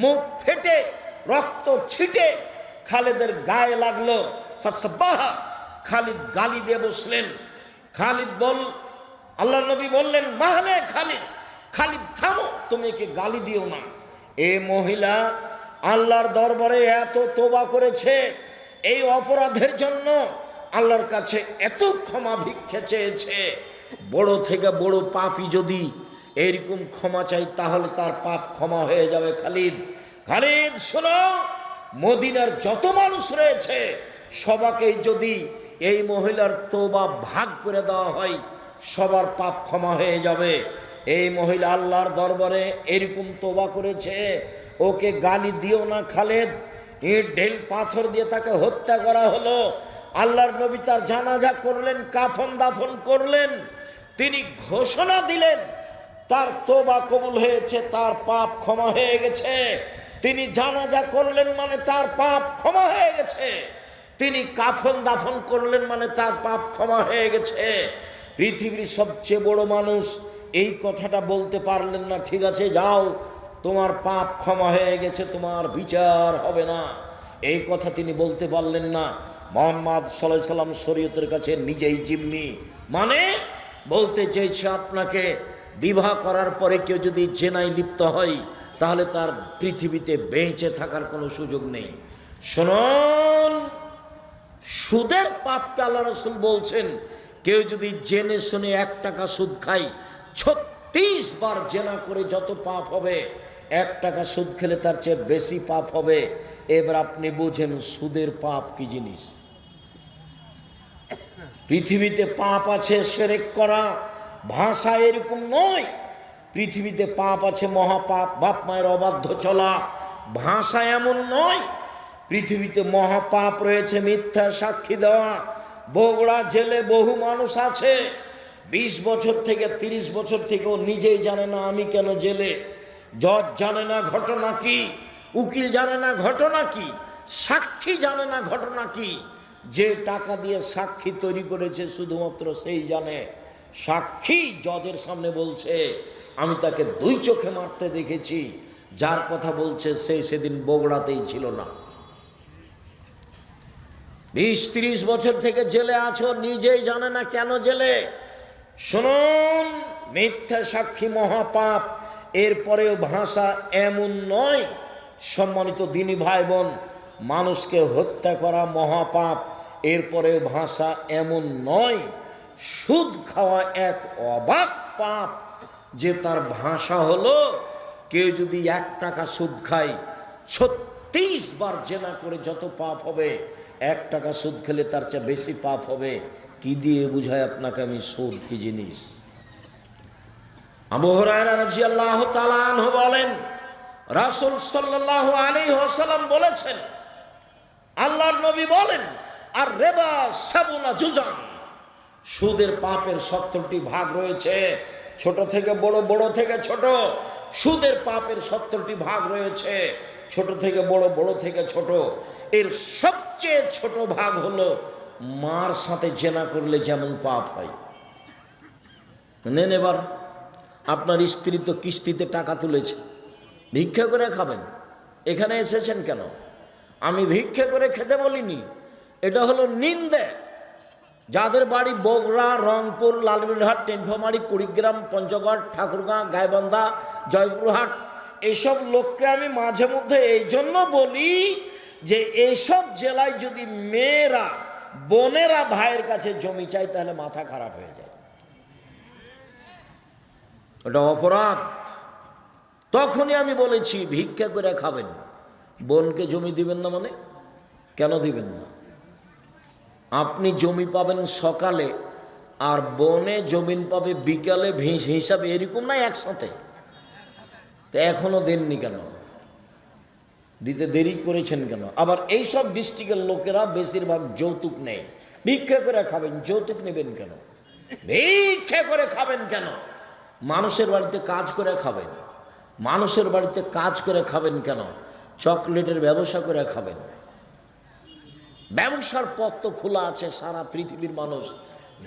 মুখ ফেটে রক্ত ছিটে খালিদের গায়ে লাগলো। ফাসবাহা, খালিদ গালি দিয়ে বসলেন। খালিদ আল্লাহ নবী বললেন, মাহলে খালিদ, খালিদ থামো, তুমি একে গালি দিও না। এ মহিলা আল্লাহর দরবারে এত তোবা করেছে, এই অপরাধের জন্য আল্লাহর কাছে এত ক্ষমা ভিক্ষা চেয়েছে। বড় থেকে বড় পাপী যদি এরকম ক্ষমা চাই তাহলে তার পাপ ক্ষমা হয়ে যাবে। খালিদ, খালিদ শোনো, মদিনার যত মানুষ রয়েছে সবাকেই যদি এই মহিলার তোবা ভাগ করে দেওয়া হয় সবার পাপ ক্ষমা হয়ে যাবে। এই মহিলা আল্লাহর দরবারে এরকম তোবা করেছে, ওকে গালি দিও না খালিদ। ইট ঢেল পাথর দিয়ে তাকে হত্যা করা হলো। আল্লাহর নবী তার জানাজা করলেন, কাফন দাফন করলেন। তিনি ঘোষণা দিলেন তার তোবা কবুল হয়েছে, তার পাপ ক্ষমা হয়ে গেছে। তিনি জানাজা করলেন মানে তার পাপ ক্ষমা হয়ে গেছে। তিনি কাফন দাফন করলেন মানে তার পাপ ক্ষমা হয়ে গেছে। পৃথিবীর সবচেয়ে বড় মানুষ এই কথাটা বলতে পারলেন না, ঠিক আছে যাও, তোমার পাপ ক্ষমা হয়ে গেছে, তোমার বিচার হবে না। এই কথা তিনি বলতে পারলেন না। মুহাম্মদ সাল্লাল্লাহু আলাইহি সাল্লাম শরীয়তের কাছে নিজেই জিম্মি। মানে বলতে চেয়েছে, আপনাকে বিবাহ করার পরে কেউ যদি জেনায় লিপ্ত হয় তাহলে তার পৃথিবীতে বেঁচে থাকার কোনো সুযোগ নেই। শুনুন, সুদের পাপকে আল্লাহ রাসূল বলছেন, কেউ যদি জেনে শুনে 1 টাকা সুদ খায়, 36 বার জেনা করে যত পাপ হবে, 1 টাকা সুদ খেলে তার চেয়ে বেশি পাপ হবে। এবার আপনি বুঝেন সুদের পাপ কি জিনিস। পৃথিবীতে পাপ আছে শিরক করা, ভাষা এরকম নয়। পৃথিবীতে পাপ আছে মহাপাপ, বাপ মায়ের অবাধ্য চলা, ভাষা এমন নয়। পৃথিবীতে মহাপাপ রয়েছে মিথ্যা সাক্ষী দেওয়া। বগুড়া জেলে বহু মানুষ আছে 20 বছর থেকে 30 বছর থেকেও নিজেই জানে না আমি কেন জেলে। জজ জানে না ঘটনা কি, উকিল জানে না ঘটনা কি, সাক্ষী জানে না ঘটনা কি। যে টাকা দিয়ে সাক্ষী তৈরি করেছে শুধুমাত্র সেই জানে। সাক্ষী জজের সামনে বলছে, আমি তাকে 2 চোখে মারতে দেখেছি, যার কথা বলছে সেই সেদিন বগুড়াতেই ছিল না। 20-30 বছর থেকে জেলে আছো, নিজেই জানে না কেন জেলে। শুনুন, মিথ্যা সাক্ষী মহাপাপ। এরপরেও ভাষা এমন নয়। সম্মানিত দিনী ভাই বোন, মানুষকে হত্যা করা মহাপাপ, এরপরেও ভাষা এমন নয়। সুদ খাওয়া এক অবাক পাপ, যে তার ভাষা হলো কেউ যদি 1 টাকা সুদ খায়, 36 বার জেনা করে যত পাপ হবে, 1 টাকা সুদ খেলে তার চেয়ে বেশি পাপ হবে। কি দিয়ে বুঝায় আপনাকে আমি সুদ কি জিনিস? আবু হুরায়রা রাদিয়াল্লাহু তাআলা আনহু বলেন, রাসূল সাল্লাল্লাহু আলাইহি ওয়াসাল্লাম বলেছেন, আল্লাহর নবী বলেন, আর রিবা সাবুনা জুজান, সুদের পাপের 70টি ভাগ রয়েছে। ছোট থেকে বড়, বড় থেকে ছোট, সুদের পাপের 70টি ভাগ রয়েছে। ছোট থেকে বড়, বড় থেকে ছোট। এর সবচেয়ে ছোট ভাগ হলো মার সাথে জেনা করলে যেমন পাপ হয়। নেন, এবার আপনার স্ত্রী তো কিস্তিতে টাকা তুলেছে, ভিক্ষা করে খাবেন, এখানে এসেছেন কেন? আমি ভিক্ষা করে খেতে বলিনি, এটা হলো নিন্দে। যাদের বাড়ি বগুড়া, রংপুর, লালমিনহাট, টেনফামারী, কুড়িগ্রাম, পঞ্চগড়, ঠাকুরগাঁ, গাইবান্ধা, জয়পুরহাট, এসব লোককে আমি মাঝে মধ্যে এই জন্য বলি যে এইসব জেলায় যদি মেয়েরা বোনেরা ভাইয়ের কাছে জমি চায় তাহলে মাথা খারাপ হয়ে যায়, ওটা অপরাধ। তখনই আমি বলেছি ভিক্ষা করে খাবেন, বোনকে জমি দিবেন না। মানে কেন দিবেন না? আপনি জমি পাবেন সকালে আর বনে জমিন পাবে বিকালে, হিসাবে এরকম না একসাথে। তো এখনো দেননি কেন? দিতে দেরি করেছেন কেন? আবার এইসব ডিস্ট্রিক্টের লোকেরা বেশিরভাগ যৌতুক নেয়। ভিক্ষা করে খাবেন, যৌতুক নেবেন কেন? ভিক্ষা করে খাবেন কেন? মানুষের বাড়িতে কাজ করে খাবেন, মানুষের বাড়িতে কাজ করে খাবেন কেন? চকলেটের ব্যবসা করে খাবেন। ব্যবসার পথ তো খোলা আছে, সারা পৃথিবীর মানুষ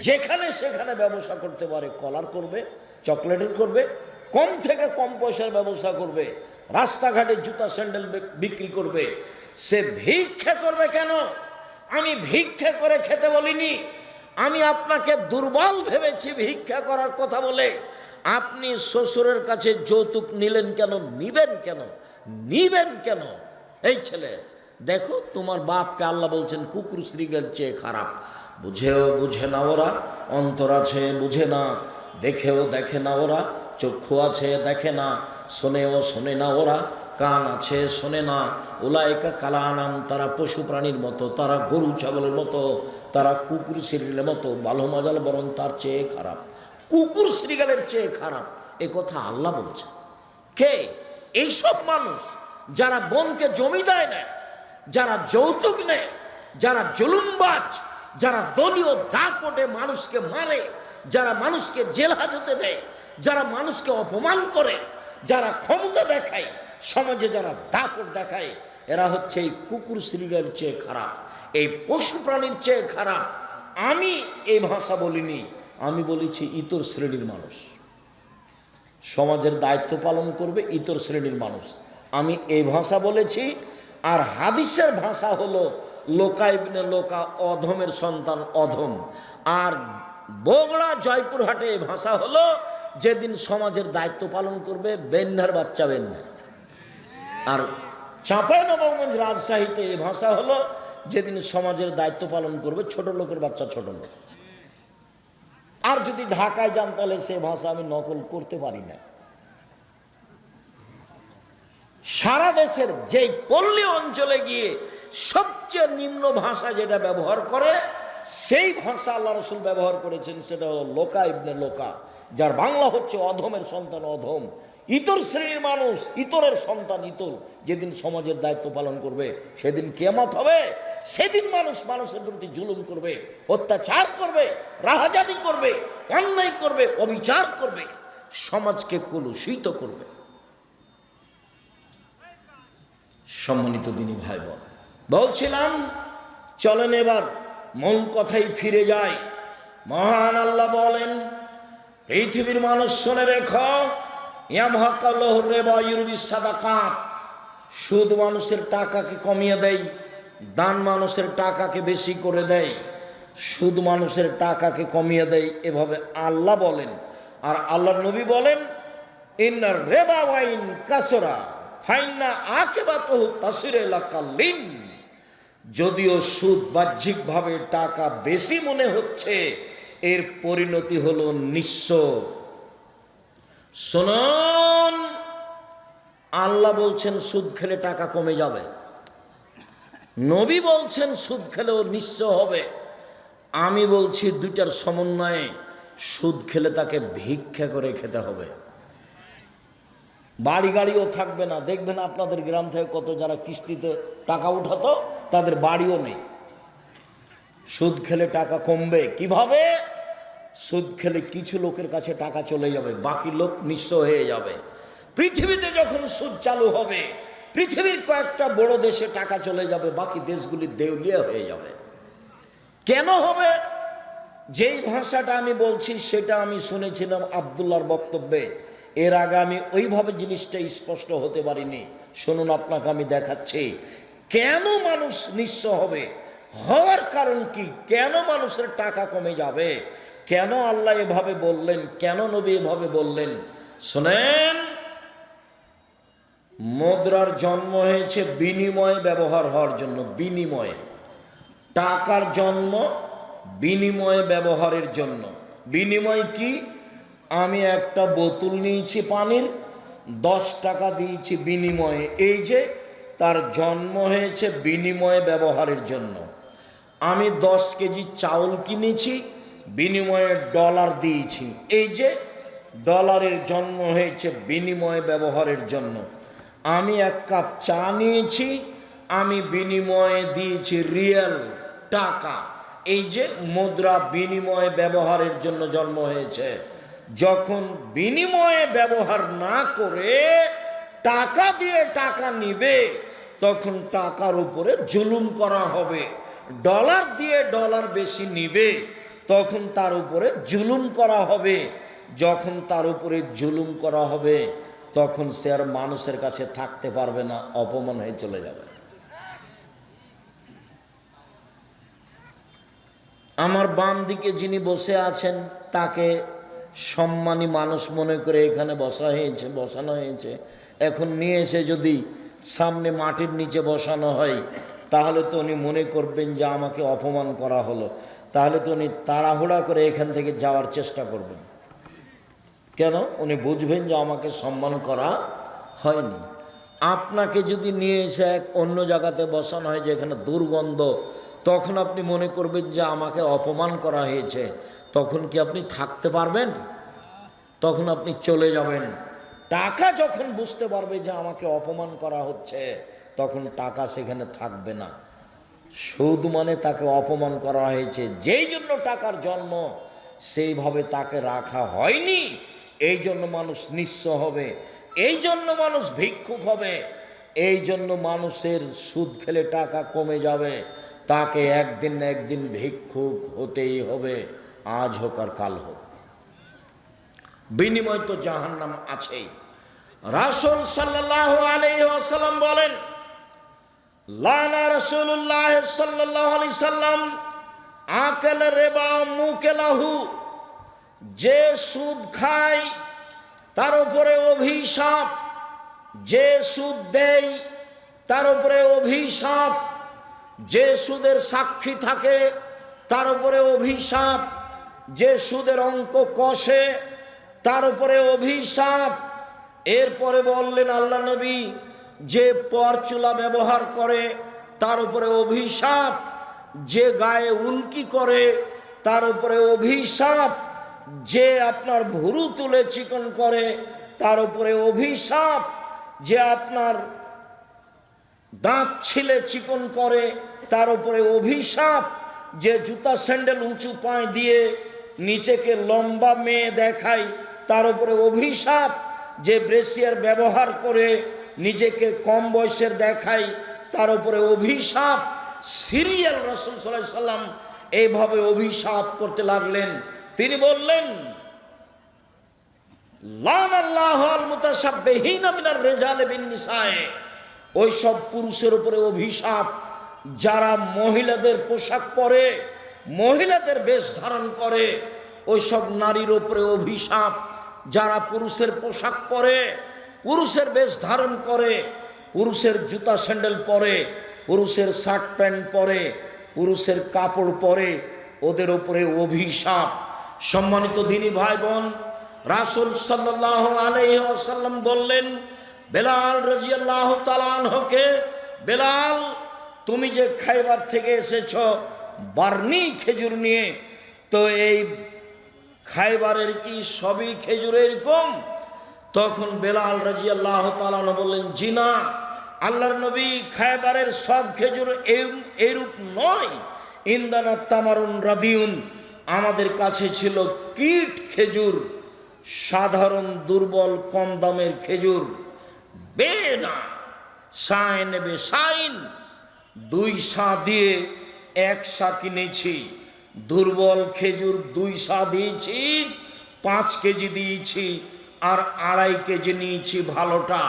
যেখানে সেখানে ব্যবসা করতে পারে। কলার করবে, চকলেটের করবে, কম থেকে কম পয়সার ব্যবসা করবে, রাস্তাঘাটে জুতা স্যান্ডেল বিক্রি করবে। সে ভিক্ষা করবে কেন? আমি ভিক্ষা করে খেতে বলিনি। আমি আপনাকে দুর্বল ভেবেছি ভিক্ষা করার কথা বলে। আপনি শ্বশুরের কাছে যৌতুক নিলেন কেন? নিবেন কেন? নিবেন কেন? এই ছেলে দেখো, তোমার বাপকে আল্লাহ বলছেন কুকুর শ্রীগের চেয়ে খারাপ। বুঝেও বুঝে না ওরা, অন্তর আছে বুঝে না, দেখেও দেখে না ওরা, চক্ষু আছে দেখে না, শোনেও শোনে না ওরা, কান আছে শোনে না। উলাইকা কালানাম, তারা পশু প্রাণীর মতো, তারা গরু ছাগলের মতো, তারা কুকুর শ্রীগেলের মতো। ভালো মজাল বরং তার চেয়ে খারাপ, কুকুর শ্রীগেলের চেয়ে খারাপ। এ কথা আল্লাহ বলছে। কে? এইসব মানুষ যারা বোনকে জমি দেয় না, যারা যৌতুক নেয়, যারা জুলুমবাজ, যারা দলীয় দাপটে মানুষকে মারে, যারা মানুষকে জেল হাজতে দেয়, যারা মানুষকে অপমান করে, যারা ক্ষমতা দেখায়, সমাজে যারা দাপট দেখায়, এরা হচ্ছে এই কুকুর শ্রীগের চেয়ে খারাপ, এই পশু প্রাণীর চেয়ে খারাপ। আমি এই ভাষা বলিনি, আমি বলেছি ইতর শ্রেণীর মানুষ সমাজের দায়িত্ব পালন করবে, ইতর শ্রেণীর মানুষ। আমি এই ভাষা বলেছি। আর হাদিসের ভাষা হলো লোকা ইবনে লোকা, অধমের সন্তান অধম। আর বগুড়া জয়পুরহাটে এই ভাষা হলো যেদিন সমাজের দায়িত্ব পালন করবে বেন্যার বাচ্চা বেন্যা। আর চাঁপাইনবাবগঞ্জ রাজশাহীতে এই ভাষা হলো যেদিন সমাজের দায়িত্ব পালন করবে ছোট লোকের বাচ্চা ছোট লোক। আর যদি ঢাকায় যান তাহলে সে ভাষা আমি নকল করতে পারি না। সারা দেশের যেই পল্লী অঞ্চলে গিয়ে সবচেয়ে নিম্ন ভাষা যেটা ব্যবহার করে, সেই ভাষা আল্লাহ রসুল ব্যবহার করেছেন, সেটা হলো লোকা ইবনে লোকা, যার বাংলা হচ্ছে অধমের সন্তান অধম, ইতর শ্রেণীর মানুষ, ইতরের সন্তান ইতর। যেদিন সমাজের দায়িত্ব পালন করবে সেদিন কিয়ামত হবে। সেদিন মানুষ মানুষের প্রতি জুলুম করবে, অত্যাচার করবে, রাহাজানি করবে, অন্যায় করবে, অবিচার করবে, সমাজকে কলুষিত করবে। সম্মানিত দিনী ভাই বোন, বলছিলাম চলেন এবার মূল কথাই ফিরে যায়। মহান আল্লাহ বলেন, পৃথিবীর মানুষ শুনে রেখো, ইয়ামহাকাল্লাহুর রিবা ইউরবিস সাদাকাত, সুদ মানুষের টাকাকে কমিয়ে দেয়, দান মানুষের টাকাকে বেশি করে দেয়। সুদ মানুষের টাকাকে কমিয়ে দেয়, এভাবে আল্লাহ বলেন। আর আল্লাহর নবী বলেন, ইন্নার রিবা ওয়াইন কাসরা ফাইন্না আকিবাতুহু তাসিরু ইলা কাল্লিন। যদিও সুদ বাহ্যিকভাবে টাকা বেশি মনে হচ্ছে, এর পরিণতি হলো নিঃস্ব। শুনুন, আল্লাহ বলছেন সুদ খেলে টাকা কমে যাবে, নবী বলছেন সুদ খেলেও নিঃস্ব হবে। আমি বলছি দুইটার সমন্বয়ে, সুদ খেলে তাকে ভিক্ষা করে খেতে হবে। বাড়ি গাড়িও থাকবে না। দেখবেন আপনাদের গ্রাম থেকে কত যারা কিস্তিতে টাকা উঠাতো তাদের বাড়িও নেই। সুদ খেলে টাকা কমবে কিভাবে? সুদ খেলে কিছু লোকের কাছে টাকা চলে যাবে, বাকি লোক নিঃস্ব হয়ে যাবে। পৃথিবীতে যখন সুদ চালু হবে, পৃথিবীর কয়েকটা বড় দেশে টাকা চলে যাবে, বাকি দেশগুলি দেউলিয়া হয়ে যাবে। কেন হবে? যেই ভাষাটা আমি বলছি সেটা আমি শুনেছিলাম আব্দুল্লাহর বক্তব্যে। এর আগে আমি ওইভাবে জিনিসটা স্পষ্ট হতে পারিনি। শুনুন, আপনাকে আমি দেখাচ্ছি কেন মানুষ নিঃস্ব হবে, হওয়ার কারণ কি, কেন মানুষের টাকা কমে যাবে, কেন আল্লাহ এভাবে বললেন, কেন নবী এভাবে বললেন। শোনেন, আল্লাহ বলছেন সুদ খেলে টাকা কমে যাবে, নবী বলছেন সুদ খেলেও নিঃস্ব হবে। আমি বলছি দুইটার সমন্বয়ে, সুদ খেলে তাকে ভিক্ষা করে খেতে হবে। মুদ্রার জন্ম হয়েছে বিনিময় ব্যবহার হওয়ার জন্য। বিনিময়ে টাকার জন্ম বিনিময়ে ব্যবহারের জন্য। বিনিময় কি? আমি একটা বোতল নিয়েছি পানির, 10 টাকা দিয়েছি বিনিময়ে। এই যে তার জন্ম হয়েছে বিনিময়ে ব্যবহারের জন্য। আমি 10 কেজি চাউল কিনেছি, বিনিময়ে ডলার দিয়েছি। এই যে ডলারের জন্ম হয়েছে বিনিময়ে ব্যবহারের জন্য। আমি 1 কাপ চা নিয়েছি, আমি বিনিময়ে দিয়েছি রিয়াল, টাকা। এই যে মুদ্রা বিনিময়ে ব্যবহারের জন্য জন্ম হয়েছে। যখন বিনিময়ে ব্যবহার না করে টাকা দিয়ে টাকা নিবে, তখন টাকার উপরে জুলুম করা হবে। ডলার দিয়ে ডলার বেশি নিবে, তখন তার উপরে জুলুম করা হবে। যখন তার উপরে জুলুম করা হবে, তখন সে আর মানুষের কাছে থাকতে পারবে না, অপমান হয়ে চলে যাবে। আমার বাম দিকে যিনি বসে আছেন, তাকে সম্মানী মানুষ মনে করে এখানে বসানো হয়েছে। এখন নিয়ে এসে যদি সামনে মাটির নিচে বসানো হয়, তাহলে তো উনি মনে করবেন যে আমাকে অপমান করা হলো। তাহলে তো উনি তাড়াহুড়া করে এখান থেকে যাওয়ার চেষ্টা করবেন। কেন? উনি বুঝবেন যে আমাকে সম্মান করা হয়নি। আপনাকে যদি নিয়ে এসে এক অন্য জায়গাতে বসানো হয় যেখানে দুর্গন্ধ, তখন আপনি মনে করবেন যে আমাকে অপমান করা হয়েছে। তখন কি আপনি থাকতে পারবেন? তখন আপনি চলে যাবেন। টাকা যখন বুঝতে পারবে যে আমাকে অপমান করা হচ্ছে, তখন টাকা সেখানে থাকবে না। সুদ মানে তাকে অপমান করা হয়েছে, যেই জন্য টাকার জন্ম, সেইভাবে তাকে রাখা হয়নি। এই জন্য মানুষ নিঃস্ব হবে, এই জন্য মানুষ ভিক্ষুক হবে, এই জন্য মানুষের সুদ খেলে টাকা কমে যাবে। তাকে একদিন না একদিন ভিক্ষুক হতেই হবে, আজ হোক আর কাল হোক। বিনিময় তো জাহান্নাম আছেই। রাসূল সাল্লাল্লাহু আলাইহি ওয়াসাল্লাম বলেন, লানা রাসূলুল্লাহ সাল্লাল্লাহু আলাইহি সাল্লাম আকাল রিবা মুকালাহু। যে সুদ খায় তার উপরে অভিশাপ, যে সুদ দেয় তার উপরে অভিশাপ, যে সুদের সাক্ষী থাকে তার উপরে অভিশাপ, যে সুদের অঙ্ক কষে তার উপরে অভিশাপ। এরপরে বললেন আল্লাহ নবী, যে পরচুলা ব্যবহার করে তার উপরে অভিশাপ, যে গায়ে উল্কি করে তার উপরে অভিশাপ, যে আপনার ভুরু তুলে চিকন করে তার উপরে অভিশাপ, যে আপনার দাঁত ছিলে চিকন করে তার উপরে অভিশাপ, যে জুতা স্যান্ডেল উঁচু পায়ে দিয়ে নিচেকে লম্বা মেয়ে দেখায় তার উপরে অভিশাপ, যে ব্রেসিয়ার ব্যবহার করে নিজেকে কম বয়সের দেখায় তার উপরে অভিশাপ। সিরিয়াল রাসূল সাল্লাল্লাহু আলাইহি সাল্লাম এইভাবে অভিশাপ করতে লাগলেন। তিনি বললেন, লানাল্লাহু আল মুতাশাব্বিহিনা মিনার রিজালি বিন নিসায়ে। ওই সব পুরুষের উপরে অভিশাপ যারা মহিলাদের পোশাক পরে, মহিলাদের বেশ ধারণ করে। ওই সব নারীর উপরে অভিশাপ যারা পুরুষের পোশাক পরে, পুরুষের বেশ ধারণ করে, পুরুষের জুতা স্যান্ডেল পরে, পুরুষের শার্ট প্যান্ট পরে, পুরুষের কাপড় পরে, ওদের উপরে অভিশাপ। সম্মানিত দিনী ভাই বোন, রাসূল সাল্লাল্লাহু আলাইহি ওয়াসাল্লাম বললেন বেলাল রাদিয়াল্লাহু তাআলা আনহুকে, বেলাল তুমি যে খাইবার থেকে এসেছো বার্নি খেজুর নিয়ে, তো এই খাইবারের কি সবই খেজুরের কম? তখন বেলাল রাদিয়াল্লাহু তাআলা বললেন, জি না আল্লাহর নবী, খাইবারের সব খেজুর এইরূপ নয়। ইন্দানা তামারুন রাদিউন, আমাদের কাছে ছিল কীট খেজুর, সাধারণ দুর্বল কম দামের খেজুর। বেনা সাইন বে সাইন, 2 সা দিয়ে 1 সা কিনেছি। দুর্বল খেজুর 2 সা দিয়েছি, 5 কেজি দিয়েছি, আর 2.5 কেজি নিয়েছি ভালোটা।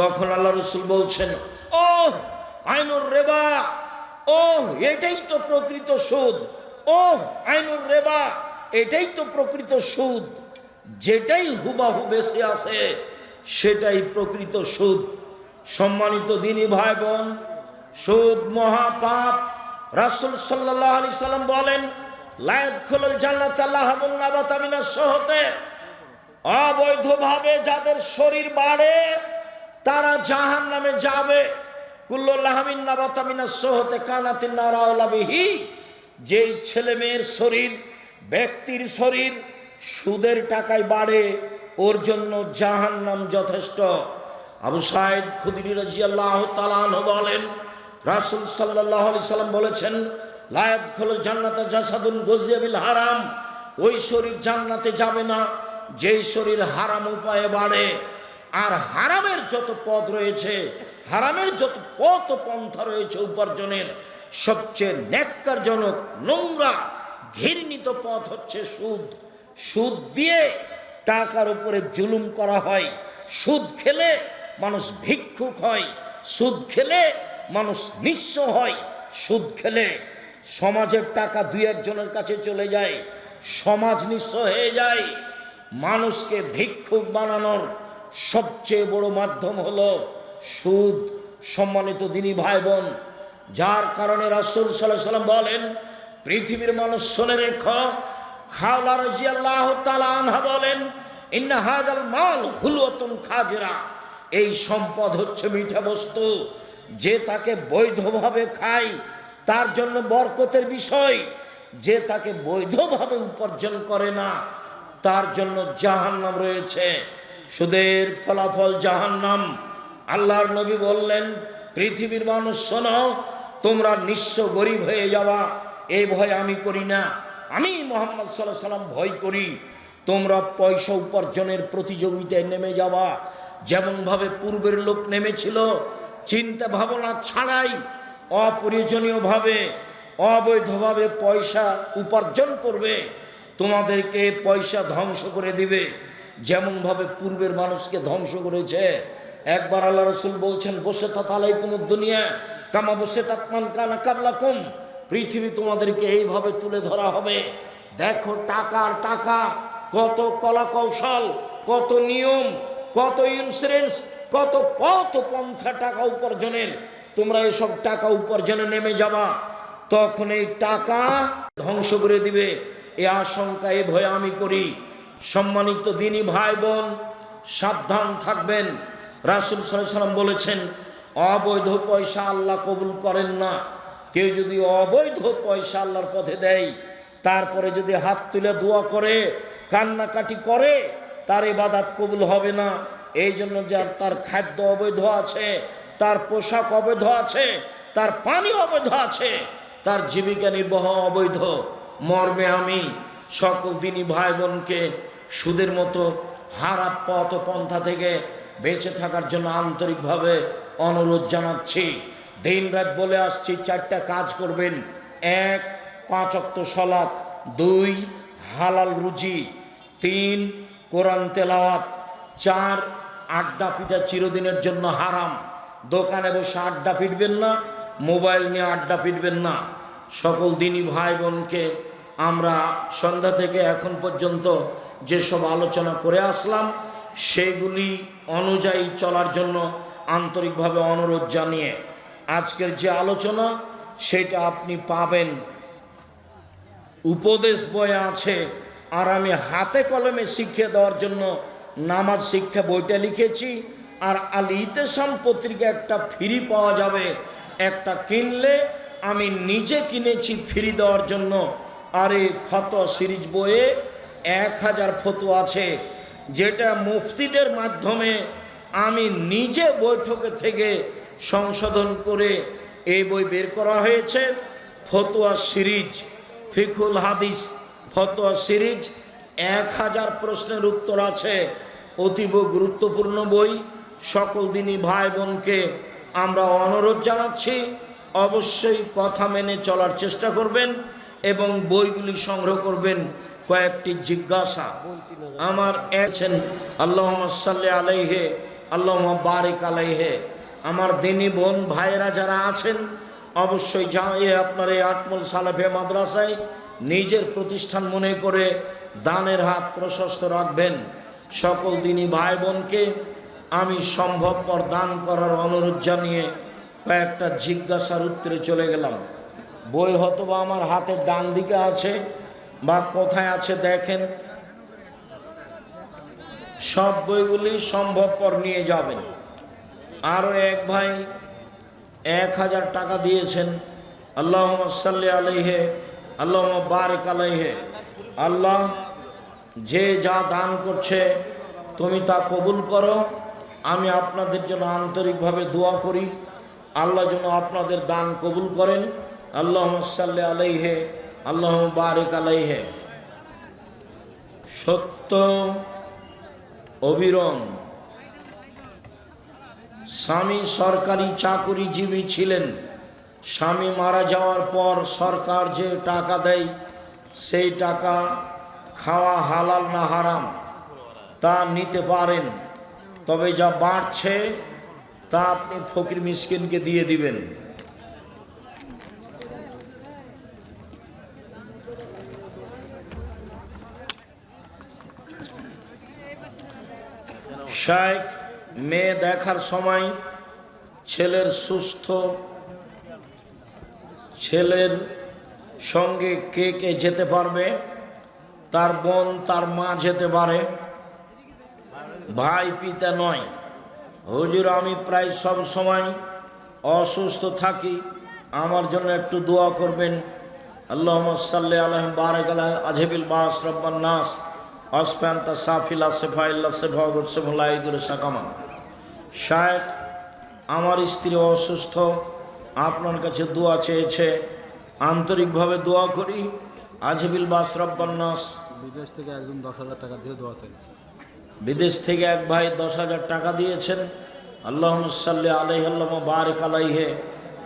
তখন আল্লাহ রাসূল বলছেন, ওহ আইনুর রিবা, ওহ এটাই তো প্রকৃত সুদ, ওহ আইনুর রিবা, এটাই তো প্রকৃত সুদ। যেটাই হুবাহু বেশি আসে সেটাই প্রকৃত সুদ। সম্মানিত দিনী ভাই বোন, সুদ মহাপাপ। রাসূল সাল্লাল্লাহু আলাইহি সাল্লাম বলেন, লা ইয়াদখুলুল জান্নাতা লাহমুন নাবাতা মিনাস সুহতে, অবৈধভাবে যাদের শরীর বাড়ে তারা জাহান্নামে যাবে। কুল্লু লাহমিন নাবাতা মিনাস সুহতে কানাতিন নারু আওলা বিহি, যেই ছেলে মেয়ের শরীর, ব্যক্তির শরীর সুদের টাকায় বাড়ে, ওর জন্য জাহান্নাম যথেষ্ট। আবু সাঈদ খুদরি রাদিয়াল্লাহু তাআলা আনহু বলেন, রাসূল সাল্লাল্লাহু আলাইহি সাল্লাম বলেছেন, লা ইয়াদখুলুল জান্নাতা জাসাদুন গুযিয়া বিল হারাম, ওই শরীর জান্নাতে যাবে না যেই শরীর হারাম উপায়ে বাড়ে। আর হারামের যত পথ রয়েছে, হারামের যত পথ পন্থা রয়েছে উপার্জনের, সবচেয়ে ন্যাক্কারজনক, নোংরা, ঘৃণিত পথ হচ্ছে সুদ। সুদ দিয়ে টাকার উপরে জুলুম করা হয়। সুদ খেলে মানুষ ভিক্ষুক হয়, সুদ খেলে মানুষ নিঃস্ব হয়, সুদ খেলে সমাজের টাকা দুই একজনের কাছে চলে যায়, সমাজ নিঃস্ব হয়ে যায়। মানুষকে ভিক্ষুক বানানোর সবচেয়ে বড় মাধ্যম হলো সুদ। সম্মানিত দিনী ভাই বোন, যার কারণে রাসূল সাল্লাল্লাহু আলাইহি সাল্লাম বলেন, পৃথিবীর মানুষ শুনে রেখো, খাওলা রাদিয়াল্লাহু তাআলা আনহা বলেন, ইন্না হাযাল মাল হুলওয়াতুন খাজিরা, এই সম্পদ হচ্ছে মিঠা বস্তু, যে তাকে বৈধভাবে খায় তার জন্য বরকতের বিষয়, যে তাকে বৈধভাবে উপার্জন করে না তার জন্য জাহান্নাম রয়েছে। সুদের ফলাফল জাহান্নাম। আল্লাহর নবী বললেন, পৃথিবীর মানুষ শোনো, তোমরা নিঃস্ব গরিব হয়ে যাওয়া এই ভয় আমি করি না, আমি মুহাম্মদ সাল্লাল্লাহু আলাইহি সাল্লাম ভয় করি। তোমরা পয়সা উপার্জনের প্রতিযোগিতায় নেমে যাওয়া, যেমনভাবে পূর্বের লোক নেমেছিল, চিন্তা ভাবনা ছাড়াই অপ্রয়োজনীয়ভাবে অবৈধভাবে পয়সা উপার্জন করবে, তোমাদেরকে পয়সা ধ্বংস করে দিবে, যেমনভাবে পূর্বের মানুষকে ধ্বংস করেছে। একবার আল্লাহ রাসূল বলছেন, বসে তালাইকুমুদ দুনিয়া কামা বসে তাতমান কানা কাবলাকুম, পৃথিবী তোমাদেরকে এইভাবে তুলে ধরা হবে। দেখো টাকার টাকা, কত কলা কৌশল, কত নিয়ম, কত ইন্স্যুরেন্স, কত পথ পন্থা টাকা উপার্জনের। তোমরা এসব টাকা উপার্জনে নেমে যাবা, তখন এই টাকা ধ্বংস করে দিবে, এ আশঙ্কা, এ ভয় আমি করি। সম্মানিত দিনী ভাই বোন, সাবধান থাকবেন। রাসূল সাল্লাল্লাহু আলাইহি সাল্লাম বলেছেন, অবৈধ পয়সা আল্লাহ কবুল করেন না। কেউ যদি অবৈধ পয়সা আল্লাহর পথে দেয়, তারপরে যদি হাত তুলে দোয়া করে, কান্নাকাটি করে, তার ইবাদত কবুল হবে না। এই জন্য যার তার খাদ্য অবৈধ আছে, তার পোশাক অবৈধ আছে, তার পানি অবৈধ আছে, তার জীবিকা নির্বাহ অবৈধ। মর্মে আমি সকল দিনী ভাই বোনকে সুদের মতো হারাম পথ পন্থা থেকে বেঁচে থাকার জন্য আন্তরিকভাবে অনুরোধ জানাচ্ছি। দিন রাত বলে আসছি, 4টা কাজ করবেন। 1, 5 ওয়াক্ত সালাত, 2, হালাল রুজি, 3, কোরআন তেলাওয়াত, 4, আড্ডা পিটা চিরদিনের জন্য হারাম। দোকানে বসে আড্ডা পিটবেন না, মোবাইল নিয়ে আড্ডা পিটবেন না। সকল দিনী ভাই বোনকে আমরা সন্ধ্যা থেকে এখন পর্যন্ত যেসব আলোচনা করে আসলাম, সেগুলি অনুযায়ী চলার জন্য আন্তরিকভাবে অনুরোধ জানিয়ে আজকের যে আলোচনা সেটা আপনি পাবেন উপদেশ বইয়ে আছে। আর আমি হাতে কলমে শিখিয়ে দেওয়ার জন্য নামাজ শিক্ষা বইটা লিখেছি। আর আল ইতিসাম পত্রিকা একটা ফ্রি পাওয়া যাবে, একটা কিনলে আমি নিজে কিনেছি ফ্রি দেওয়ার জন্য। আর এই ফতোয়া সিরিজ বইয়ে 1000 ফতোয়া আছে, যেটা মুফতিদের মাধ্যমে আমি নিজে বৈঠকে থেকে সংশোধন করে এই বই বের করা হয়েছে। ফতোয়া সিরিজ, ফিকুল হাদিস ফতোয়া সিরিজ, 1000 প্রশ্নের উত্তর আছে। অতীব গুরুত্বপূর্ণ বই। সকল দিনী ভাই বোনকে আমরা অনুরোধ জানাচ্ছি, অবশ্যই কথা মেনে চলার চেষ্টা করবেন এবং বইগুলি সংগ্রহ করবেন। কয়েকটি জিজ্ঞাসা আমার আছেন, আল্লাহুম্মা সাল্লি আলাইহি, আল্লাহুম্মা বারিক আলাইহি। আমার দিনী বোন ভাইয়েরা যারা আছেন, অবশ্যই আপনার এই আটমল সালাফিয়া মাদ্রাসায় নিজের প্রতিষ্ঠান মনে করে দানের হাত প্রশস্ত রাখবেন। সকল দিনী ভাই বোনকে আমি সম্ভবপর দান করার অনুরোধ জানিয়ে কয়েকটা জিজ্ঞাসার উত্তরে চলে গেলাম। বই হয়তোবা আমার হাতের ডান দিকে আছে বা কোথায় আছে দেখেন, সব বইগুলি সম্ভবপর নিয়ে যাবেন। আরও এক ভাই 1000 টাকা দিয়েছেন। আল্লাহুম্মা সাল্লি আলাইহি আল্লাহুম্মা বারিক আলাইহি। আল্লাহ, যে যা দান করছে তুমি তা কবুল করো। আমি আপনাদের জন্য আন্তরিকভাবে দোয়া করি, আল্লাহ যেন আপনাদের দান কবুল করেন। আল্লাহুম্মা সাল্লি আলাইহি আল্লাহুম্মা বারিক আলাইহি। সত্য অবিরম স্বামী সরকারি চাকুরিজীবী ছিলেন। স্বামী মারা যাওয়ার পর সরকার যে টাকা দেয় সেই টাকা খাওয়া হালাল না হারাম তা নিতে পারেন, তবে যা বাড়ছে তা আপনি ফকির মিসকিনকে দিয়ে দিবেন। শাইখ, মেয়ে দেখার সময় ছেলের সঙ্গে কে কে যেতে পারবে? তার বোন, তার মা যেতে পারে, ভাই পিতা নয়। হুজুর, আমি প্রায় সব সময় অসুস্থ থাকি, আমার জন্য একটু দোয়া করবেন। আল্লাহুম্মা সাল্লি আলাইহি বারিক আলাইহি আজহিবিল বাস রব্বান নাস আসফান্তা সাফিলা সেফাইল্লা সেফাগুল সেফলাইদুর সাকামা। শায়েখ, আমার স্ত্রী অসুস্থ, আপনার কাছে দোয়া চেয়েছে, আন্তরিকভাবে দোয়া করি। আজহিবিল বাস রব্বান নাস। বিদেশ থেকে একজন 10,000 টাকা দিয়ে দোয়া চাইছে। বিদেশ থেকে এক ভাই 10,000 টাকা দিয়েছেন। আল্লাহুম্মা সাল্লি আলাইহি আল্লাহুম্মা বারিক আলাইহি।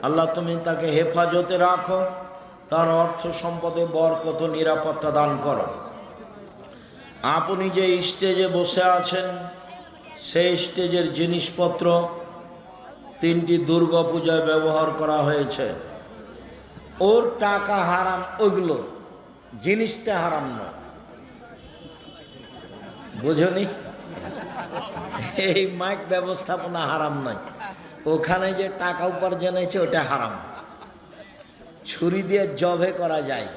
আল্লাহ তুমি তাকে হেফাজতে রাখো, তার অর্থ সম্পদে বরকত নিরাপত্তা দান করো। আপনি যে স্টেজে বসে আছেন সেই স্টেজের জিনিসপত্র 3টি দুর্গা পূজায় ব্যবহার করা হয়েছে। ওর টাকা হারাম, ওইগুলো জিনিসটা হারাম নয়, বুঝনি? এই মাইক ব্যবস্থাপনা হারাম নয়, ওখানে যে টাকা উপার্জন হয়েছে ওটা হারাম। ছুরি দিয়ে জবে করা যায়,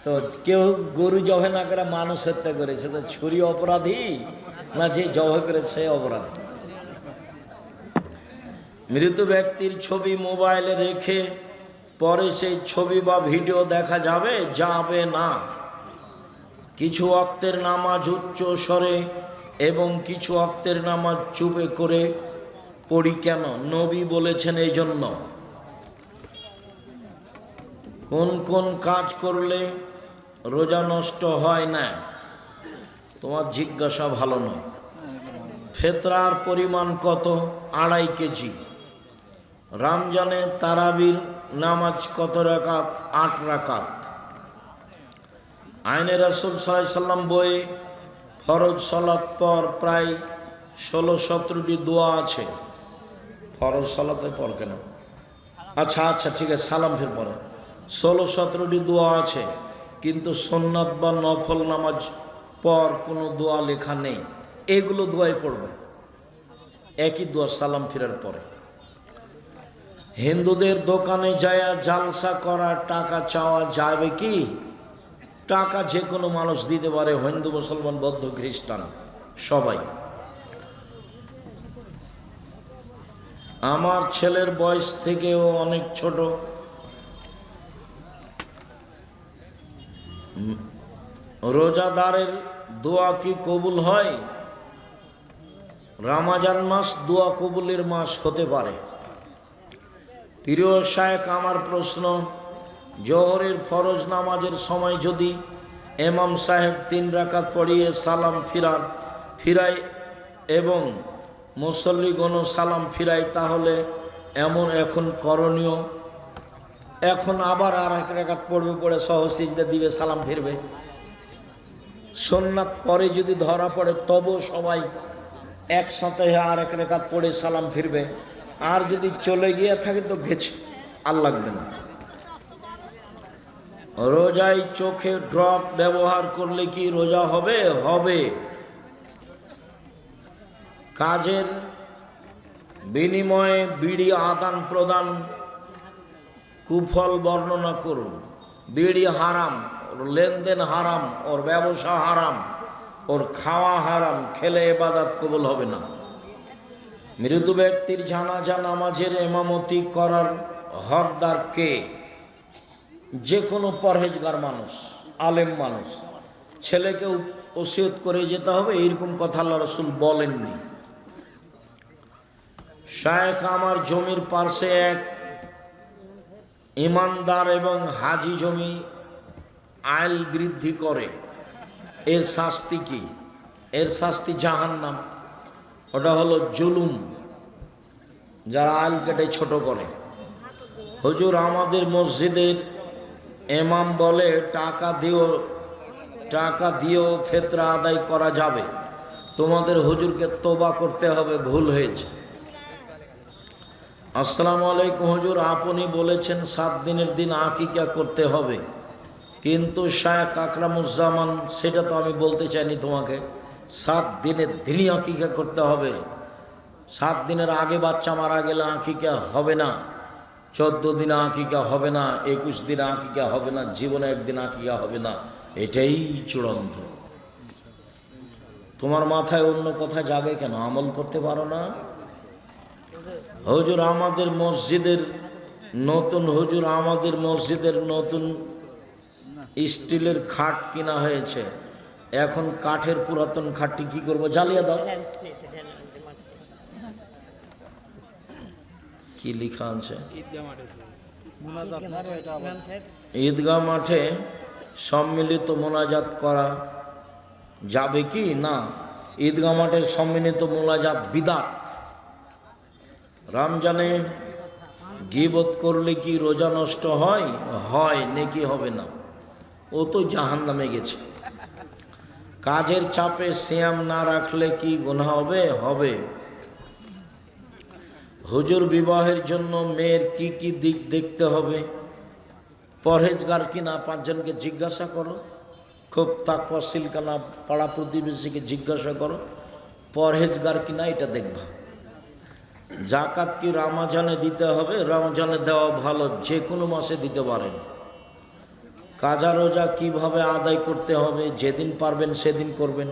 তো কেউ গরু জবে না করে মানুষ হত্যা করেছে, তো ছুরি অপরাধী না যে জবে করেছে সে অপরাধী? মৃত ব্যক্তির ছবি মোবাইলে রেখে পরে সেই ছবি বা ভিডিও দেখা যাবে? যাবে না। কিছু ওয়াক্তের নামাজ উচ্চ স্বরে এবং কিছু ওয়াক্তের নামাজ চুপে করে পড়ি কেন? নবী বলেছেন এই জন্য। কোন কোন কাজ করলে রোজা নষ্ট হয় না? তোমার জিজ্ঞাসা ভালো নয়। ফেতরার পরিমাণ কত? 2.5 কেজি। রমজানে তারাবির নামাজ কত রাকাত? 8 রাকাত। আইনে রাসূল সাল্লাল্লাহু আলাইহি সাল্লাম বইয়ে ফরজ সালাত পর প্রায় 16-17টি দোয়া আছে। ফরজ সালাতের পর কেন? আচ্ছা ঠিক আছে, সালাম ফের পরে 16-17টি দোয়া আছে, কিন্তু সুন্নাত বা নফল নামাজ পর কোনো দোয়া লেখা নেই। এগুলো দোয়াই পড়বে, একই দোয়া সালাম ফেরার পরে। হিন্দুদের দোকানে যায় জালসা করা টাকা চাওয়া যাবে কি? টাকা যে কোনো মানুষ দিতে পারে, হিন্দু, মুসলমান, বৌদ্ধ, খ্রিস্টান সবাই। আমার ছেলের বয়স থেকেও অনেক ছোট, রোজাদারের দোয়া কি কবুল হয়? রমজান মাস দোয়া কবুলের মাস হতে পারে। প্রিয় শায়েখ, আমার প্রশ্ন, জোহরের ফরজ নামাজের সময় যদি ইমাম সাহেব 3 রাকাত পড়িয়ে সালাম ফিরায় এবং মুসল্লিগণও সালাম ফিরায়, তাহলে এখন করণীয়? এখন আবার আর 1 রাকাত পড়বে, পড়ে সহজ সিজদা দিবে, সালাম ফিরবে। সুন্নাত পরে যদি ধরা পড়ে তবু সবাই একসাথে আর 1 রাকাত পড়ে সালাম ফিরবে। আর যদি চলে গিয়ে থাকে তো গেছে, আর লাগবে না। রোজায় চোখে ড্রপ ব্যবহার করলে কি রোজা হবে? হবে। কাজের বিনিময়ে বিড়ি আদান প্রদান কুফল বর্ণনা করুন। বিড়ি হারাম, ওর লেনদেন হারাম, ওর ব্যবসা হারাম, ওর খাওয়া হারাম, খেলে ইবাদত কবুল হবে না। মৃত ব্যক্তির জানাজা নামাজের ইমামতি করার হকদার কে? যে কোনো পরহেজগার মানুষ, আলেম মানুষ। ছেলেকে ওসিয়ত করে যেতে হবে এইরকম কথা আল্লাহ রাসূল বলেননি। শায়েখ আমার জমির পাশে এক ইমানদার এবং হাজি জমি আইল বৃদ্ধি করে, এর শাস্তি কি? এর শাস্তি জাহান্নাম। ওটা হলো জুলুম, যারা আইল কেটে ছোট করে। হুজুর আমাদের মসজিদের ইমাম বলে টাকা দিয়েও ফিতরা আদায় করা যাবে। তোমাদের হুজুরকে তওবা করতে হবে, ভুল হয়েছে। আসসালামু আলাইকুম হুজুর, আপনি বলেছেন 7 দিনের দিন আকিকা করতে হবে, কিন্তু শায়েখ আকরামুজ্জামান সেটা তো আমি বলতে চাইনি তোমাকে। 7 দিনের দিনই আকিকা করতে হবে। 7 দিনের আগে বাচ্চা মারা গেলে আকিকা হবে না, 14 দিনে আকিকা হবে না, 21 দিনে আকিকা হবে না, জীবনে একদিন আকিকা হবে না। এটাই চূড়ান্ত। তোমার মাথায় অন্য কথা জাগে কেন? আমল করতে পারো না? হুজুর আমাদের মসজিদের নতুন স্টিলের খাট কিনা হয়েছে, এখন কাঠের পুরাতন খাটটি কি করবো? জ্বালিয়ে দাও। কি লেখা আছে? ঈদগাহ মাঠে সম্মিলিত মোনাজাত করা যাবে কি না? ঈদগাহ মাঠে সম্মিলিত মোনাজাত বিদআত। রমজানে গীবত করলে কি রোজা নষ্ট হয়? হয়, নেকি হবে না, ও তো জাহান্নামে গেছে। কাজের চাপে সিয়াম না রাখলে কি গুনাহ হবে? হবে। হুজুর বিবাহের জন্য মেয়ের কি কি দিক দেখতে হবে? পরহেজগার কিনা 5 জনকে জিজ্ঞাসা করো, খুব তাকওয়াশীল কিনা পাড়া প্রতিবেশীকে জিজ্ঞাসা করো, পরহেজগার কিনা এটা দেখবা। জাকাত কি রমজানে দিতে হবে? রমজানে দেওয়া ভালো, যে কোনো মাসে দিতে পারেন। কাজা রোজা কিভাবে আদায় করতে হবে? যেদিন পারবেন সেদিন করবেন।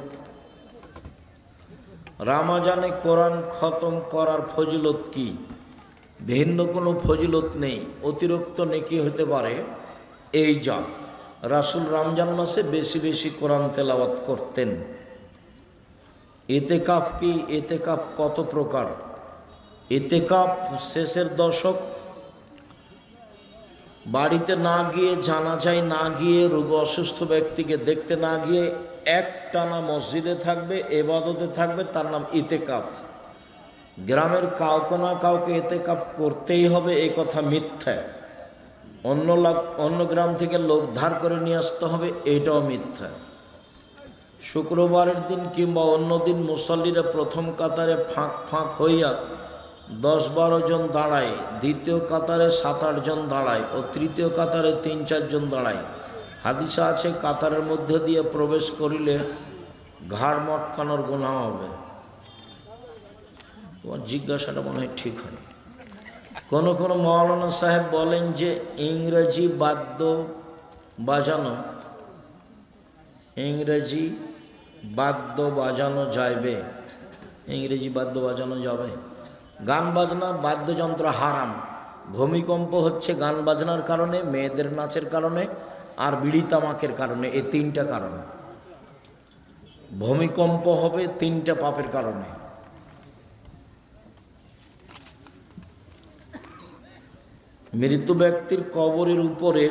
রমজানে কোরআন খতম করার ফজিলত কি? ভিন্ন কোনো ফজিলত নেই, অতিরিক্ত নেকি হতে পারে। এই যা রাসূল রমজান মাসে বেশি বেশি কোরআন তেলাওয়াত করতেন। ইতিকাফ কি? ইতিকাফ কত প্রকার? ইতিকাফ শেষের দশক, বাড়িতে না গিয়ে, জানাজায় না গিয়ে, রোগ অসুস্থ ব্যক্তিকে দেখতে না গিয়ে একটানা মসজিদে থাকবে, ইবাদতে থাকবে, তার নাম ইতিকাফ। গ্রামের কাউকে না কাউকে ইতিকাফ করতেই হবে এই কথা মিথ্যা। অন্য গ্রাম থেকে লোক ধার করে নিয়ে আসতে হবে, এটাও মিথ্যা। শুক্রবারের দিন কিংবা অন্য দিন মুসল্লিরা প্রথম কাতারে ফাঁক ফাঁক হইয়া 10-12 জন দাঁড়ায়, দ্বিতীয় কাতারে 7-8 জন দাঁড়ায় ও তৃতীয় কাতারে 3-4 জন দাঁড়ায়। হাদিসে আছে কাতারের মধ্যে দিয়ে প্রবেশ করিলে ঘাড় মটকানোর গুনাহ হবে। তোমার জিজ্ঞাসাটা মনে হয় ঠিক হয়। কোনো মৌলানা সাহেব বলেন যে ইংরেজি বাদ্য বাজানো যাবে। ইংরেজি বাদ্য বাজানো যাবে? গান বাজনা বাদ্যযন্ত্র হারাম। ভূমিকম্প হচ্ছে গান বাজনার কারণে, মেয়েদের নাচের কারণে, আর বিড়ি তামাকের কারণে। এই 3টা কারণ। ভূমিকম্প হবে 3টা পাপের কারণে। মৃত ব্যক্তির কবরের উপরে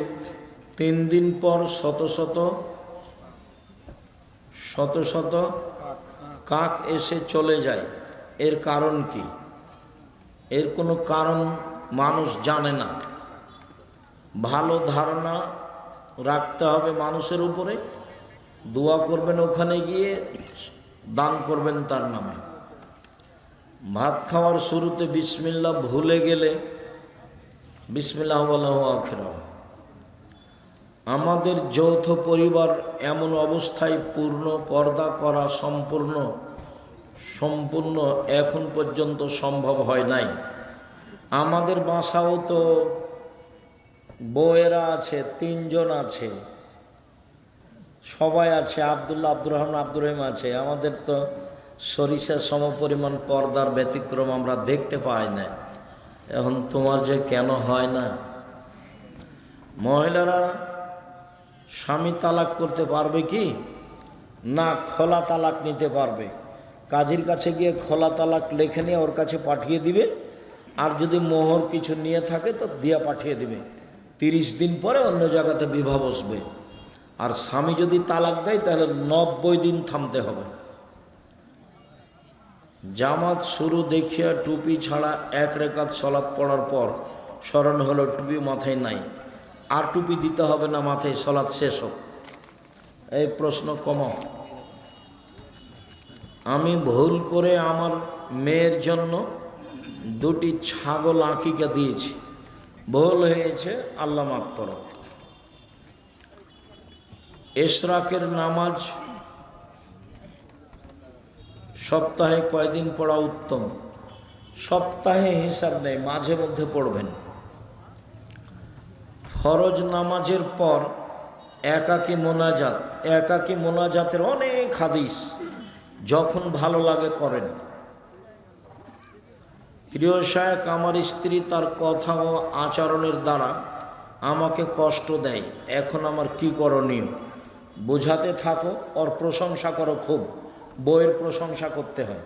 3 দিন পর শত শত কাক এসে চলে যায়, এর কারণ কি? এর কোনো কারণ মানুষ জানে না। ভালো ধারণা রাখতে হবে মানুষের উপরে, দোয়া করবেন, ওখানে গিয়ে দান করবেন তার নামে। ভাত খাওয়ার শুরুতে বিসমিল্লাহ ভুলে গেলে বিসমিল্লাহ ওয়ালাহু আখিরা। আমাদের যৌথ পরিবার এমন অবস্থায় পূর্ণ পর্দা করা সম্পূর্ণ সম্পূর্ণ এখন পর্যন্ত সম্ভব হয় নাই। আমাদের বাসাও তো বউয়েরা আছে, 3 জন আছে, সবাই আছে, আব্দুল্লাহ, আব্দুর রহমান, আব্দুর রহিম আছে। আমাদের তো সরিষার সমপরিমাণ পর্দার ব্যতিক্রম আমরা দেখতে পাই না। এখন তোমার যে কেন হয় না? মহিলারা স্বামী তালাক করতে পারবে কি না, খোলা তালাক নিতে পারবে। কাজীর কাছে গিয়ে খোলা তালাক লেখে নিয়ে ওর কাছে পাঠিয়ে দিবে, আর যদি মোহর কিছু নিয়ে থাকে তো দিয়ে পাঠিয়ে দিবে। 30 দিন পরে অন্য জায়গাতে বিবাহ বসবে। আর স্বামী যদি তালাক দেয় তাহলে 90 দিন থামতে হবে। জামাত শুরু দেখিয়া টুপি ছাড়া 1 রাকাত সালাত পড়ার পর স্মরণ হলো টুপি মাথায় নাই, আর টুপি দিতে হবে না মাথায়, সালাত শেষ হোক। এই প্রশ্ন কমাও। আমি ভুল করে আমার মেয়ের জন্য 2টি ছাগল আকিকা দিয়েছি, ভুল হয়েছে, আল্লাহ মাফ করো। ইশরাকের নামাজ সপ্তাহে কয়দিন পড়া উত্তম? সপ্তাহে হিসাব নেই, মাঝে মধ্যে পড়বেন। ফরজ নামাজের পর একাকী মোনাজাত, একাকী মোনাজাতের অনেক হাদিস, যখন ভালো লাগে করেন। প্রিয় শায়েখ, আমার স্ত্রী তার কথা ও আচরণের দ্বারা আমাকে কষ্ট দেয়, এখন আমার কি করণীয়? বোঝাতে থাকো, ওর প্রশংসা করো খুব। বইয়ের প্রশংসা করতে হয়,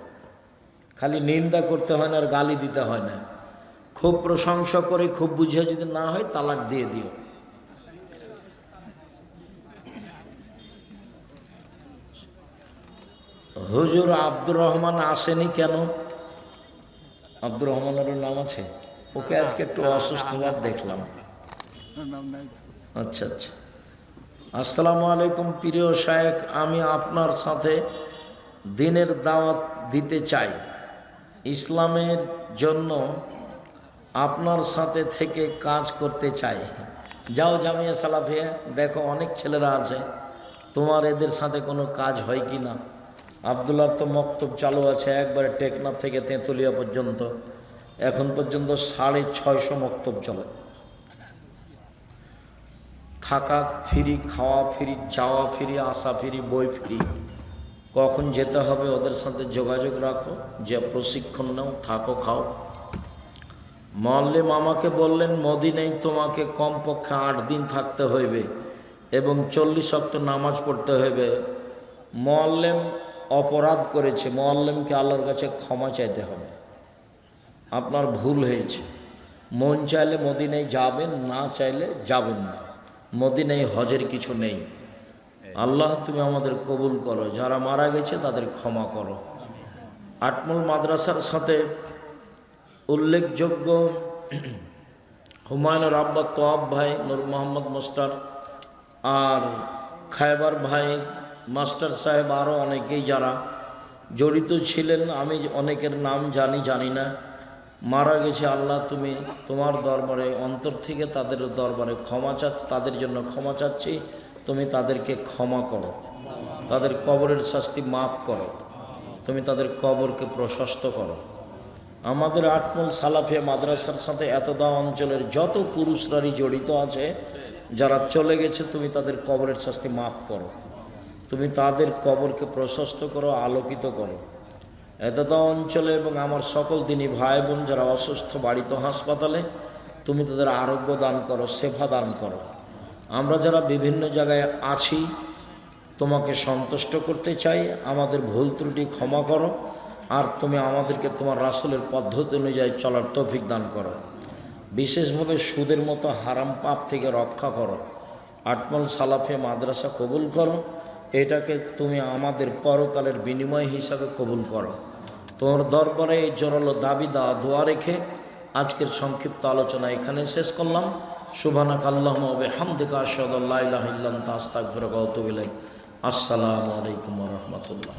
খালি নিন্দা করতে হয় না, আর গালি দিতে হয় না। খুব প্রশংসা করে খুব বুঝে, যদি না হয় তালাক দিয়ে দিও। হুজুর আব্দুর রহমান আসেনি কেন? আব্দুর রহমানের নাম আছে? ওকে আজকে একটু অসুস্থভাব দেখলাম। আচ্ছা আচ্ছা। আসসালামু আলাইকুম প্রিয় শায়েখ, আমি আপনার সাথে দিনের দাওয়াত দিতে চাই। ইসলামের জন্য আপনার সাথে থেকে কাজ করতে চাই। যাও জামিয়া সালাফিয়া, দেখো অনেক ছেলেরা আছে, তোমার এদের সাথে কোনো কাজ হয় কি না। আবদুল্লাহর তো মক্তব চালু আছে, একবারে টেকনাফ থেকে তেঁতুলিয়া পর্যন্ত, এখন পর্যন্ত 650 মক্তব চলে। থাকা ফ্রি, খাওয়া ফ্রি, যাওয়া ফ্রি, আসা ফ্রি, বই ফ্রি। কখন যেতে হবে ওদের সাথে যোগাযোগ রাখো, যে প্রশিক্ষণ নাও, থাকো, খাও। মোয়াল্লিম আমাকে বললেন মদিনায় তোমাকে কমপক্ষে 8 দিন থাকতে হইবে এবং 40 ওয়াক্ত নামাজ পড়তে হইবে। মোয়াল্লিম অপরাধ করেছে, মোয়াল্লিমকে আল্লাহর কাছে ক্ষমা চাইতে হবে। আপনার ভুল হয়েছে। মন চাইলে মদিনায় যাবেন, না চাইলে যাবেন না। মদিনায় হজের কিছু নেই। আল্লাহ তুমি আমাদের কবুল করো, যারা মারা গেছে তাদের ক্ষমা করো। আটমল মাদ্রাসার সাথে উল্লেখযোগ্য হুমায়ুন আব্বা তোয়াব ভাই, নূর মোহাম্মদ মাস্টার, আর খায়বার ভাই, মাস্টার সাহেব, আরও অনেকেই যারা জড়িত ছিলেন, আমি অনেকের নাম জানি না, মারা গেছে। আল্লাহ তুমি তোমার দরবারে অন্তর থেকে তাদের দরবারে তাদের জন্য ক্ষমা চাচ্ছি। তুমি তাদেরকে ক্ষমা করো, তাদের কবরের শাস্তি মাফ করো, তুমি তাদের কবরকে প্রশস্ত করো। আমাদের আটমল সালাফিয়া মাদ্রাসার সাথে এতদা অঞ্চলের যত পুরুষরাই জড়িত আছে, যারা চলে গেছে, তুমি তাদের কবরের শাস্তি মাফ করো, তুমি তাদের কবরকে প্রশস্ত করো, আলোকিত করো। এতদা অঞ্চলে এবং আমার সকল দিনী ভাই বোন যারা অসুস্থ, বাড়িতে হাসপাতালে, তুমি তাদের আরোগ্য দান করো, সেবা দান করো। আমরা যারা বিভিন্ন জায়গায় আছি, তোমাকে সন্তুষ্ট করতে চাই, আমাদের ভুল ত্রুটি ক্ষমা করো, আর তুমি আমাদেরকে তোমার রাসূলের পদ্ধতি অনুযায়ী চলার তৌফিক দান করো। বিশেষভাবে সুদের মতো হারাম পাপ থেকে রক্ষা করো। আটমল সালাফিয়া মাদ্রাসা কবুল করো, এটাকে তুমি আমাদের পরকালের বিনিময় হিসাবে কবুল করো। তোমার দরবারে এই জোরালো দাবি দোয়া রেখে আজকের সংক্ষিপ্ত আলোচনা এখানে শেষ করলাম। সুবহানাকা আল্লাহুম্মা ওয়া বিহামদিকা আশহাদু আল্লা ইলাহা ইল্লা আনতা আস্তাগফিরুকা ওয়া আতুবু ইলাইক। আসসালামু আলাইকুম ওয়া রাহমাতুল্লাহ।